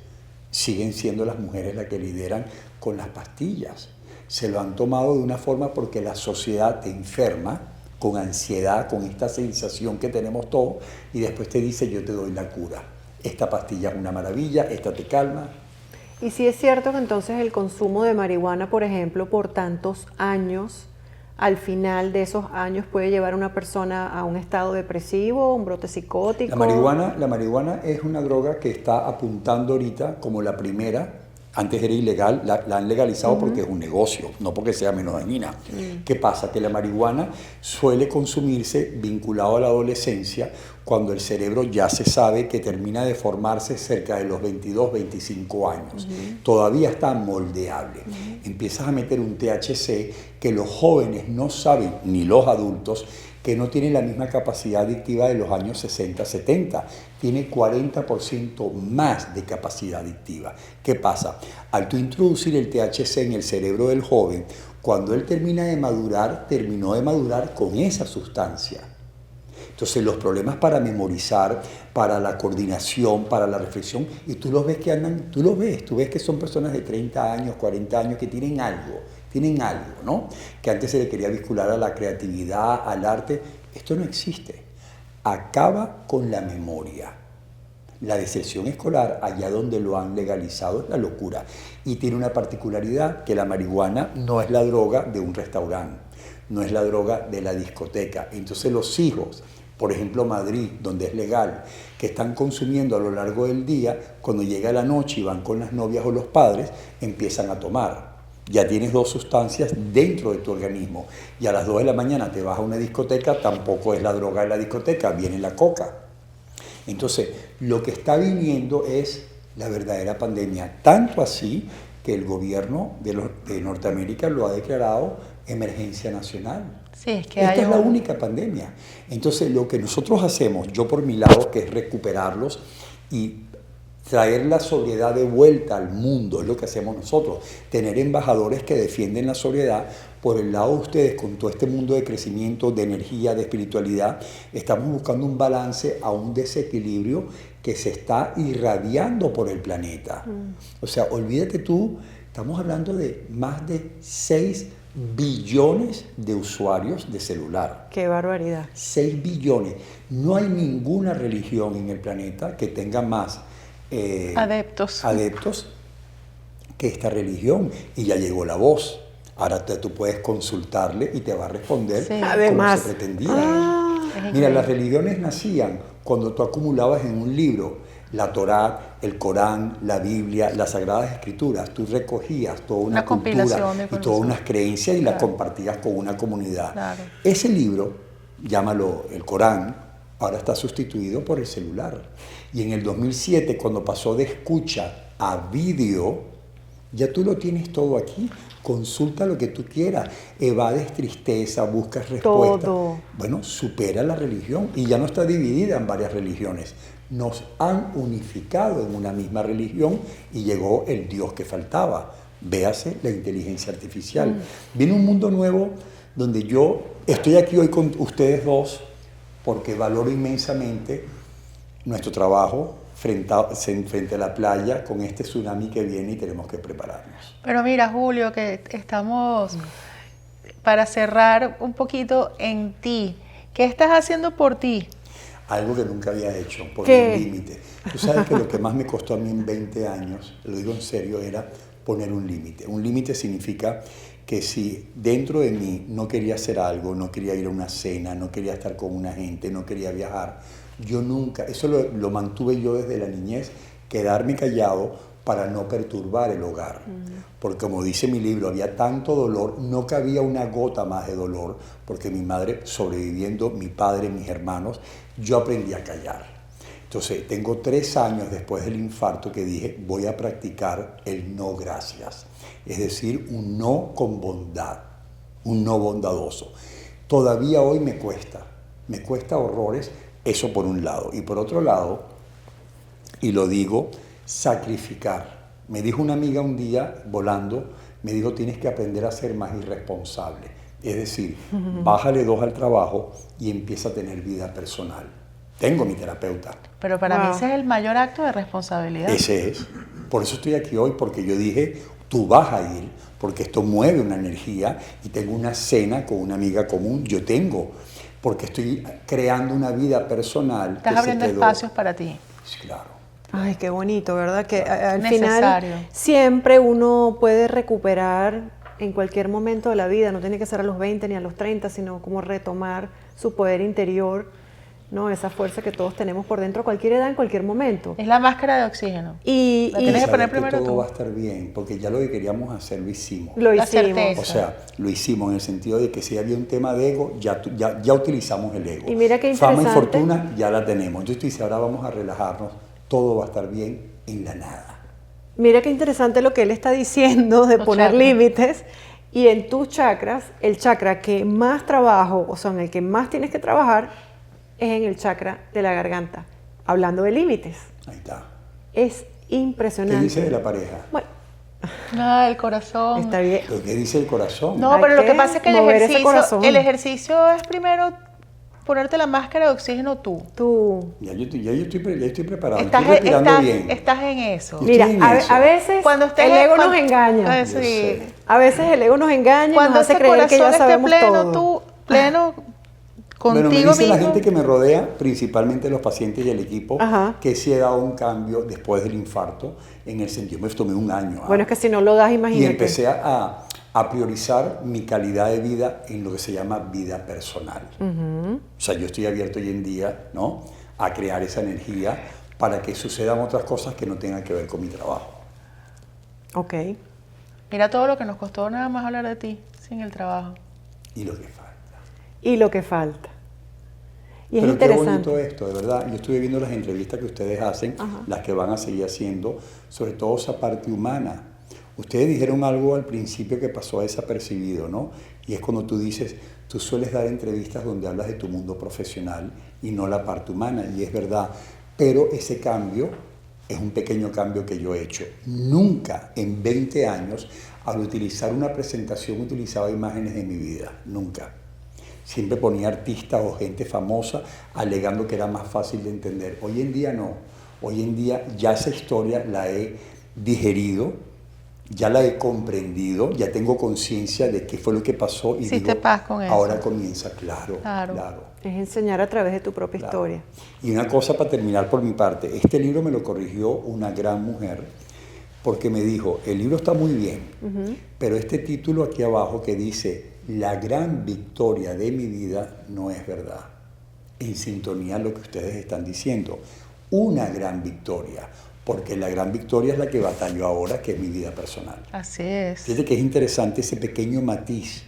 Siguen siendo las mujeres las que lideran con las pastillas. Se lo han tomado de una forma porque la sociedad te enferma con ansiedad, con esta sensación que tenemos todos, y después te dice: yo te doy la cura. Esta pastilla es una maravilla, esta te calma. Y sí es cierto que entonces el consumo de marihuana, por ejemplo, por tantos años, al final de esos años puede llevar a una persona a un estado depresivo, un brote psicótico. La marihuana es una droga que está apuntando ahorita como la primera. Antes era ilegal, la han legalizado porque es un negocio, no porque sea menos dañina. ¿Qué pasa? Que la marihuana suele consumirse vinculado a la adolescencia, cuando el cerebro ya se sabe que termina de formarse cerca de los 22, 25 años. Todavía está moldeable. Empiezas a meter un THC que los jóvenes no saben, ni los adultos, que no tiene la misma capacidad adictiva de los años 60, 70. Tiene 40% más de capacidad adictiva. ¿Qué pasa? Al tú introducir el THC en el cerebro del joven, cuando él termina de madurar, terminó de madurar con esa sustancia. Entonces los problemas para memorizar, para la coordinación, para la reflexión, y tú los ves que andan, tú ves que son personas de 30 años, 40 años que tienen algo, ¿no? Que antes se le quería vincular a la creatividad, al arte. Esto no existe. Acaba con la memoria. La deserción escolar, allá donde lo han legalizado, es la locura. Y tiene una particularidad, que la marihuana no es la droga de un restaurante, no es la droga de la discoteca. Entonces los hijos, por ejemplo Madrid, donde es legal, que están consumiendo a lo largo del día, cuando llega la noche y van con las novias o los padres, empiezan a tomar. Ya tienes 2 sustancias dentro de tu organismo. Y a las 2 de la mañana te vas a una discoteca, tampoco es la droga de la discoteca, viene la coca. Entonces, lo que está viniendo es la verdadera pandemia, tanto así que el gobierno de Norteamérica lo ha declarado emergencia nacional. Sí, es que Esta es la única pandemia. Entonces, lo que nosotros hacemos, yo por mi lado, que es recuperarlos y traer la sobriedad de vuelta al mundo, es lo que hacemos nosotros. Tener embajadores que defienden la sobriedad. Por el lado de ustedes, con todo este mundo de crecimiento, de energía, de espiritualidad, estamos buscando un balance a un desequilibrio que se está irradiando por el planeta. O sea, olvídate tú, estamos hablando de más de 6 billones de usuarios de celular. ¡Qué barbaridad! 6 billones. No hay ninguna religión en el planeta que tenga más adeptos que esta religión. Y ya llegó la voz. Ahora tú puedes consultarle y te va a responder Además, como se pretendía. Mira, las religiones nacían cuando tú acumulabas en un libro la Torá, el Corán, la Biblia, las Sagradas Escrituras. Tú recogías toda una cultura y todas unas creencias y las compartías con una comunidad. Claro. Ese libro, llámalo el Corán, ahora está sustituido por el celular. Y en el 2007, cuando pasó de escucha a vídeo, ya tú lo tienes todo aquí. Consulta lo que tú quieras, evades tristeza, buscas respuestas. Todo. Bueno, supera la religión y ya no está dividida en varias religiones. Nos han unificado en una misma religión y llegó el Dios que faltaba. Véase la inteligencia artificial. Viene un mundo nuevo donde yo estoy aquí hoy con ustedes dos porque valoro inmensamente nuestro trabajo frente a la playa con este tsunami que viene y tenemos que prepararnos. Pero mira, Julio, que estamos para cerrar un poquito en ti. ¿Qué estás haciendo por ti? Algo que nunca había hecho, por ¿Qué? el límite. Tú sabes que lo que más me costó a mí en 20 años, lo digo en serio, era poner un límite. Un límite significa que si dentro de mí no quería hacer algo, no quería ir a una cena, no quería estar con una gente, no quería viajar, yo nunca, eso lo mantuve yo desde la niñez, quedarme callado para no perturbar el hogar. Porque como dice mi libro, había tanto dolor, no cabía una gota más de dolor, porque mi madre sobreviviendo, mi padre, mis hermanos, yo aprendí a callar. Entonces, tengo 3 años después del infarto que dije, voy a practicar el no gracias. Es decir, un no con bondad, un no bondadoso. Todavía hoy me cuesta horrores, eso por un lado. Y por otro lado, y lo digo, sacrificar. Me dijo una amiga un día, volando, me dijo, tienes que aprender a ser más irresponsable. Es decir, bájale 2 al trabajo y empieza a tener vida personal. Tengo mi terapeuta. Pero para mí ese es el mayor acto de responsabilidad. Ese es. Por eso estoy aquí hoy, porque yo dije, tú vas a ir, porque esto mueve una energía y tengo una cena con una amiga común. Yo tengo, porque estoy creando una vida personal. Estás abriendo espacios para ti. Sí, claro. Ay, qué bonito, ¿verdad? Que al Necesario. final siempre uno puede recuperar en cualquier momento de la vida, no tiene que ser a los 20 ni a los 30, sino como retomar su poder interior, ¿no? Esa fuerza que todos tenemos por dentro a cualquier edad, en cualquier momento. Es la máscara de oxígeno. Y tienes que poner saber primero todo tú. va a estar bien, porque ya lo que queríamos hacer lo hicimos. lo La hicimos. certeza. O sea, lo hicimos en el sentido de que si había un tema de ego, ya utilizamos el ego. Y mira qué Fama y interesante. fortuna ya la tenemos. Entonces tú dices, ahora vamos a relajarnos, todo va a estar bien en la nada. Mira qué interesante lo que él está diciendo de Los poner chakras. límites. Y en tus chakras, el chakra que más trabajo, o sea, en el que más tienes que trabajar, es en el chakra de la garganta. Hablando de límites. Ahí está. Es impresionante. ¿Qué dice de la pareja? Bueno, Ah, el corazón. está bien. ¿Pero qué dice el corazón? No, Hay pero lo que que pasa es que mover ese corazón. el ejercicio es primero ponerte la máscara de oxígeno tú. Tú. Ya yo estoy preparado, Estás, estoy respirando estás- bien. estás en eso. Yo Mira, estoy en a eso. veces Cuando estés el ego cuando- nos engaña. Eso, Yo sí. sé. A veces el ego nos engaña y Cuando nos hace ese creer que corazón ya esté sabemos pleno, todo. tú, pleno contigo Bueno, me dice la mismo. gente que me rodea, principalmente los pacientes y el equipo, Ajá. que sí he dado un cambio después del infarto, en el sentido, me tomé un año. Bueno, es que si no lo das, Y imagínate. empecé a priorizar mi calidad de vida en lo que se llama vida personal. O sea, yo estoy abierto hoy en día, ¿no?, a crear esa energía para que sucedan otras cosas que no tengan que ver con mi trabajo. Ok. Mira todo lo que nos costó nada más hablar de ti sin el trabajo. Y lo que falta. Y lo que falta. Y es Pero qué interesante. bonito esto, de verdad. Yo estuve viendo las entrevistas que ustedes hacen, las que van a seguir haciendo, sobre todo esa parte humana. Ustedes dijeron algo al principio que pasó desapercibido, ¿no? Y es cuando tú dices, tú sueles dar entrevistas donde hablas de tu mundo profesional y no la parte humana, y es verdad. Pero ese cambio es un pequeño cambio que yo he hecho. Nunca en 20 años, al utilizar una presentación, utilizaba imágenes de mi vida. Nunca. Siempre ponía artistas o gente famosa alegando que era más fácil de entender. Hoy en día no. Hoy en día ya esa historia la he digerido, ya la he comprendido, ya tengo conciencia de qué fue lo que pasó y Hiciste digo, paz con eso. ahora comienza, claro. Es enseñar a través de tu propia Claro. historia. Y una cosa para terminar por mi parte, este libro me lo corrigió una gran mujer porque me dijo, el libro está muy bien, pero este título aquí abajo que dice, la gran victoria de mi vida no es verdad. En sintonía a lo que ustedes están diciendo. Una gran victoria, porque la gran victoria es la que batallo ahora, que es mi vida personal. Así es. Fíjate que es interesante ese pequeño matiz.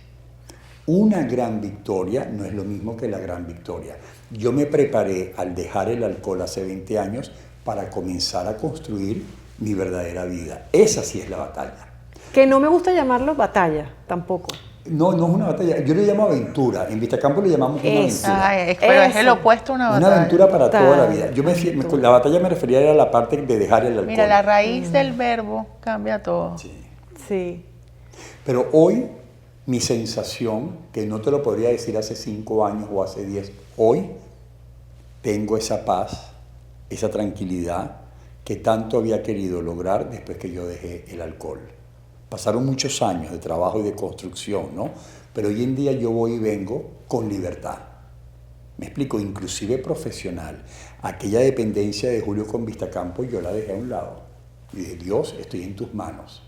Una gran victoria no es lo mismo que la gran victoria. Yo me preparé al dejar el alcohol hace 20 años para comenzar a construir mi verdadera vida. Esa sí es la batalla. Que no me gusta llamarlo batalla, tampoco. No, no es una batalla. Yo le llamo aventura. En Vistacampo le llamamos una Eso. aventura. Ay, pero es el Eso. opuesto a una batalla. Una aventura para toda la Total. vida. La batalla me refería a la parte de dejar el alcohol. Mira, la raíz del verbo cambia todo. Sí. Sí. Pero hoy, mi sensación, que no te lo podría decir hace 5 años o hace 10, hoy tengo esa paz, esa tranquilidad que tanto había querido lograr después que yo dejé el alcohol. Pasaron muchos años de trabajo y de construcción, ¿no? Pero hoy en día yo voy y vengo con libertad. Me explico, inclusive profesional. Aquella dependencia de Julio con Vistacampo yo la dejé a un lado. Y dije, Dios, estoy en tus manos.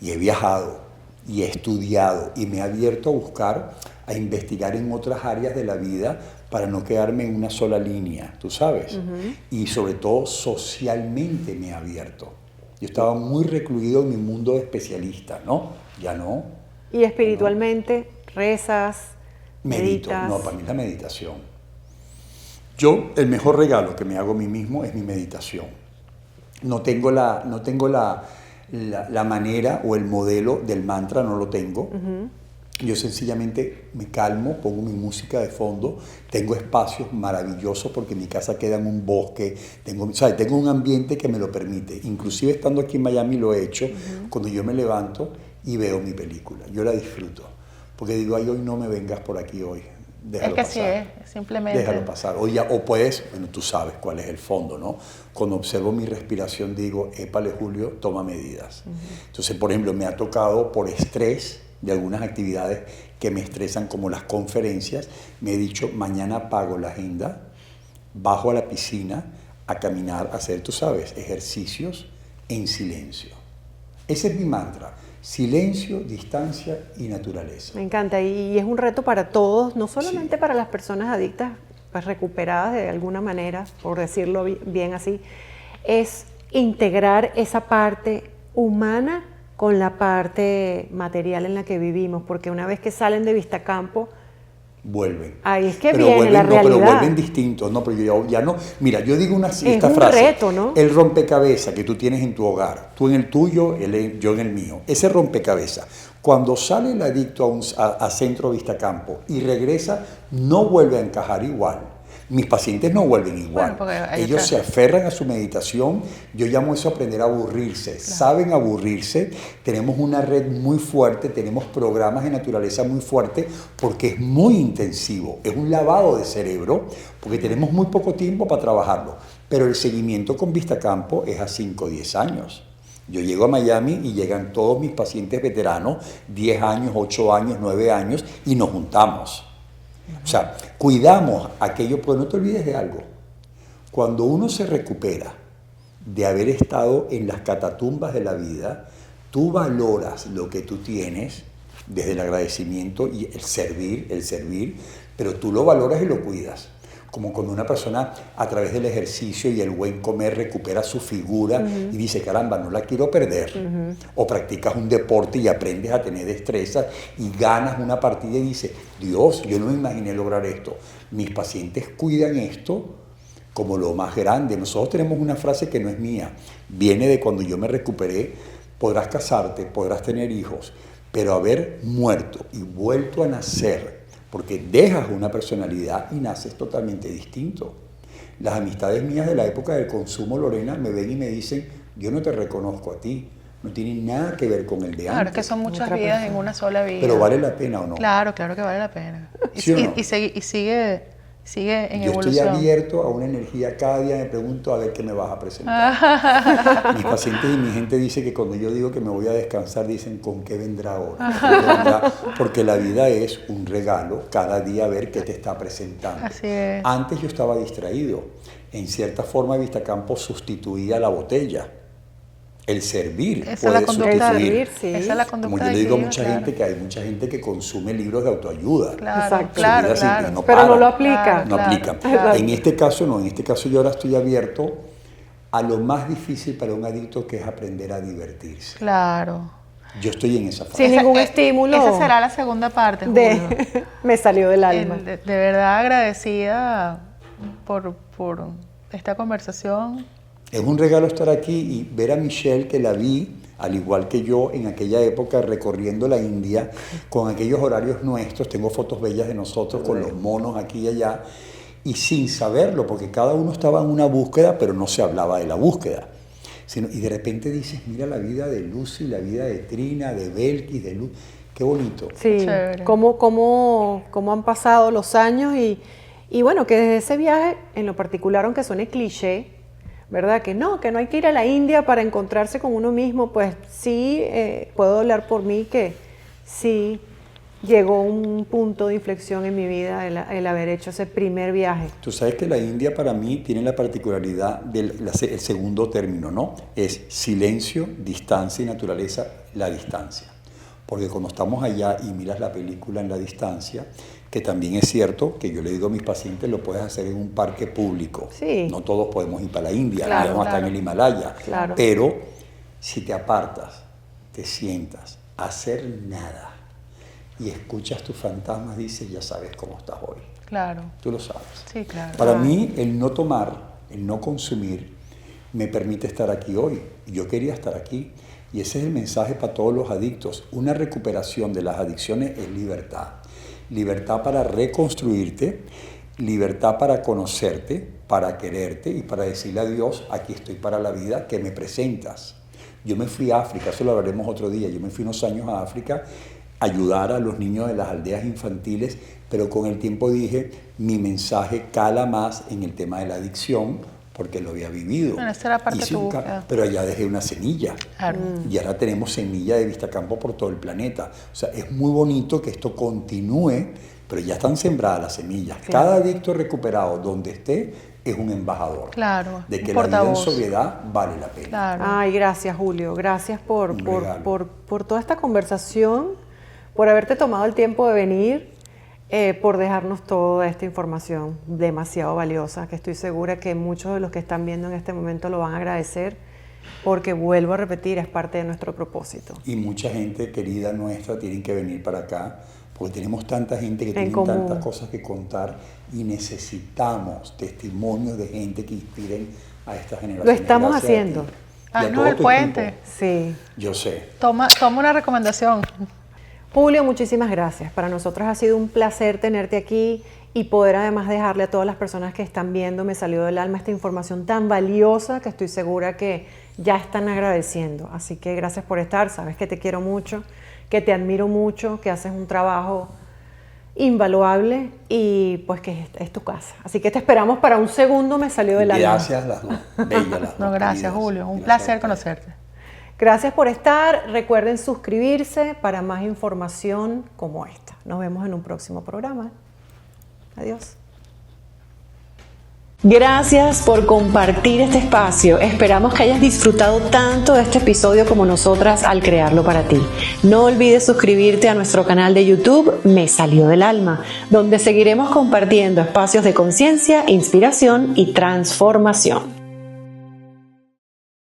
Y he viajado, y he estudiado, y me he abierto a buscar, a investigar en otras áreas de la vida para no quedarme en una sola línea, tú sabes. Y sobre todo socialmente me he abierto. Yo estaba muy recluido en mi mundo de especialista, ¿no? Ya no. Y espiritualmente, rezas, Medito. meditas. No, para mí es la meditación. Yo, el mejor regalo que me hago a mí mismo es mi meditación. No tengo la manera o el modelo del mantra, no lo tengo. Yo sencillamente me calmo, pongo mi música de fondo, tengo espacios maravillosos porque mi casa queda en un bosque, tengo un ambiente que me lo permite. Inclusive estando aquí en Miami lo he hecho, cuando yo me levanto y veo mi película. Yo la disfruto, porque digo, ay, hoy no me vengas por aquí hoy. Déjalo Es que pasar. así es, simplemente. Déjalo pasar. O puedes, bueno, tú sabes cuál es el fondo, ¿no? Cuando observo mi respiración digo, épale Julio, toma medidas. Entonces, por ejemplo, me ha tocado por estrés de algunas actividades que me estresan, como las conferencias, me he dicho, mañana apago la agenda, bajo a la piscina a caminar, a hacer, tú sabes, ejercicios en silencio. Ese es mi mantra. Silencio, distancia y naturaleza. Me encanta. Y es un reto para todos, no solamente para las personas adictas, pues recuperadas de alguna manera, por decirlo bien así, es integrar esa parte humana con la parte material en la que vivimos, porque una vez que salen de Vistacampo, Vuelven. ahí es que Pero viene vuelven, la no, realidad. pero vuelven distintos, ¿no? Pero yo ya no. Mira, yo digo esta un frase. reto, ¿no? El rompecabezas que tú tienes en tu hogar, tú en el tuyo, yo en el mío. Ese rompecabezas, cuando sale el adicto a Centro Vistacampo y regresa, no vuelve a encajar igual. Mis pacientes no vuelven igual. Bueno, porque hay Ellos otra- se aferran a su meditación. Yo llamo eso aprender a aburrirse. Claro. Saben aburrirse. Tenemos una red muy fuerte, tenemos programas de naturaleza muy fuertes porque es muy intensivo. Es un lavado de cerebro porque tenemos muy poco tiempo para trabajarlo. Pero el seguimiento con Vistacampo es a 5 o 10 años. Yo llego a Miami y llegan todos mis pacientes veteranos, 10 años, 8 años, 9 años, y nos juntamos. O sea, cuidamos aquello, pero no te olvides de algo. Cuando uno se recupera de haber estado en las catatumbas de la vida, tú valoras lo que tú tienes desde el agradecimiento y el servir, pero tú lo valoras y lo cuidas. Como cuando una persona a través del ejercicio y el buen comer recupera su figura y dice, caramba, no la quiero perder. O practicas un deporte y aprendes a tener destrezas y ganas una partida y dices, Dios, yo no me imaginé lograr esto. Mis pacientes cuidan esto como lo más grande. Nosotros tenemos una frase que no es mía, viene de cuando yo me recuperé. Podrás casarte, podrás tener hijos, pero haber muerto y vuelto a nacer, porque dejas una personalidad y naces totalmente distinto. Las amistades mías de la época del consumo, Lorena, me ven y me dicen, yo no te reconozco a ti, no tiene nada que ver con el de antes. Claro, que son muchas vidas en una sola vida. Pero ¿vale la pena o no? Claro, claro que vale la pena. ¿Sí o no? Y sigue en Yo evolución. estoy abierto a una energía, cada día me pregunto a ver qué me vas a presentar. Mis pacientes y mi gente dice que cuando yo digo que me voy a descansar, dicen, ¿con qué vendrá ahora? ¿Con qué vendrá? Porque la vida es un regalo, cada día a ver qué te está presentando. Así es. Antes yo estaba distraído. En cierta forma, Vistacampo sustituía la botella. El servir Esa es puede la conducta. sustituir. Sí. Esa es la conducta. Como yo le digo a de mucha Dios, gente, que hay mucha gente que consume libros de autoayuda. Claro, Exacto. claro, Su vida claro. sin- no Pero no paran. lo aplica. No Claro, aplica. claro. En este caso no, en este caso yo ahora estoy abierto a lo más difícil para un adicto, que es aprender a divertirse. Claro. Yo estoy en esa fase. Sin ningún estímulo. Esa será la segunda parte, Julio. Me salió del alma. De verdad agradecida por esta conversación. Es un regalo estar aquí y ver a Michelle, que la vi, al igual que yo, en aquella época recorriendo la India, con aquellos horarios nuestros. Tengo fotos bellas de nosotros con los monos aquí y allá, y sin saberlo, porque cada uno estaba en una búsqueda, pero no se hablaba de la búsqueda. Y de repente dices, mira la vida de Lucy, la vida de Trina, de Belkis, de Luz, qué bonito. Sí, Chévere. cómo han pasado los años y bueno, que desde ese viaje, en lo particular, aunque suene cliché, ¿verdad? Que no hay que ir a la India para encontrarse con uno mismo, pues sí, puedo hablar por mí que sí llegó un punto de inflexión en mi vida el haber hecho ese primer viaje. Tú sabes que la India para mí tiene la particularidad del el segundo término, ¿no? Es silencio, distancia y naturaleza, la distancia. Porque cuando estamos allá y miras la película en la distancia, que también es cierto que yo le digo a mis pacientes, lo puedes hacer en un parque público. Sí. No todos podemos ir para la India, Claro, vamos hasta en claro. el Himalaya. Claro. Pero si te apartas, te sientas, a hacer nada y escuchas tus fantasmas, dices, ya sabes cómo estás hoy. Claro. Tú lo sabes. Sí, claro. Para mí, el no tomar, el no consumir, me permite estar aquí hoy. Yo quería estar aquí. Y ese es el mensaje para todos los adictos. Una recuperación de las adicciones es libertad. Libertad para reconstruirte, libertad para conocerte, para quererte y para decirle a Dios, aquí estoy para la vida que me presentas. Yo me fui a África, eso lo hablaremos otro día. Yo me fui unos años a África a ayudar a los niños de las aldeas infantiles, pero con el tiempo dije, mi mensaje cala más en el tema de la adicción, porque lo había vivido. Bueno, esa era parte Hice de tu un búsqueda. pero allá dejé una semilla. Claro. Y ahora tenemos semilla de Vistacampo por todo el planeta. O sea, es muy bonito que esto continúe, pero ya están sembradas las semillas. Claro. Cada adicto recuperado donde esté es un embajador. Claro, De que un la vida en portavoz. sobriedad vale la pena. Claro. Ay, gracias Julio, gracias por Un regalo. toda esta conversación, por haberte tomado el tiempo de venir, por dejarnos toda esta información demasiado valiosa, que estoy segura que muchos de los que están viendo en este momento lo van a agradecer, porque vuelvo a repetir, es parte de nuestro propósito. Y mucha gente querida nuestra tienen que venir para acá, porque tenemos tanta gente que tiene común. tantas cosas que contar y necesitamos testimonios de gente que inspiren a esta generación. Lo estamos Gracias a haciendo. ti. Y Ah, a no, todo el tu puente. equipo. Sí. Yo sé. Toma una recomendación. Julio, muchísimas gracias. Para nosotros ha sido un placer tenerte aquí y poder además dejarle a todas las personas que están viendo, me salió del alma esta información tan valiosa que estoy segura que ya están agradeciendo. Así que gracias por estar, sabes que te quiero mucho, que te admiro mucho, que haces un trabajo invaluable y pues que es tu casa. Así que te esperamos para un segundo, me salió del alma. Gracias las dos. Bellas las dos. No, gracias, queridas. Julio. Un Gracias a placer ustedes. conocerte. Gracias por estar. Recuerden suscribirse para más información como esta. Nos vemos en un próximo programa. Adiós. Gracias por compartir este espacio. Esperamos que hayas disfrutado tanto de este episodio como nosotras al crearlo para ti. No olvides suscribirte a nuestro canal de YouTube Me Salió del Alma, donde seguiremos compartiendo espacios de conciencia, inspiración y transformación.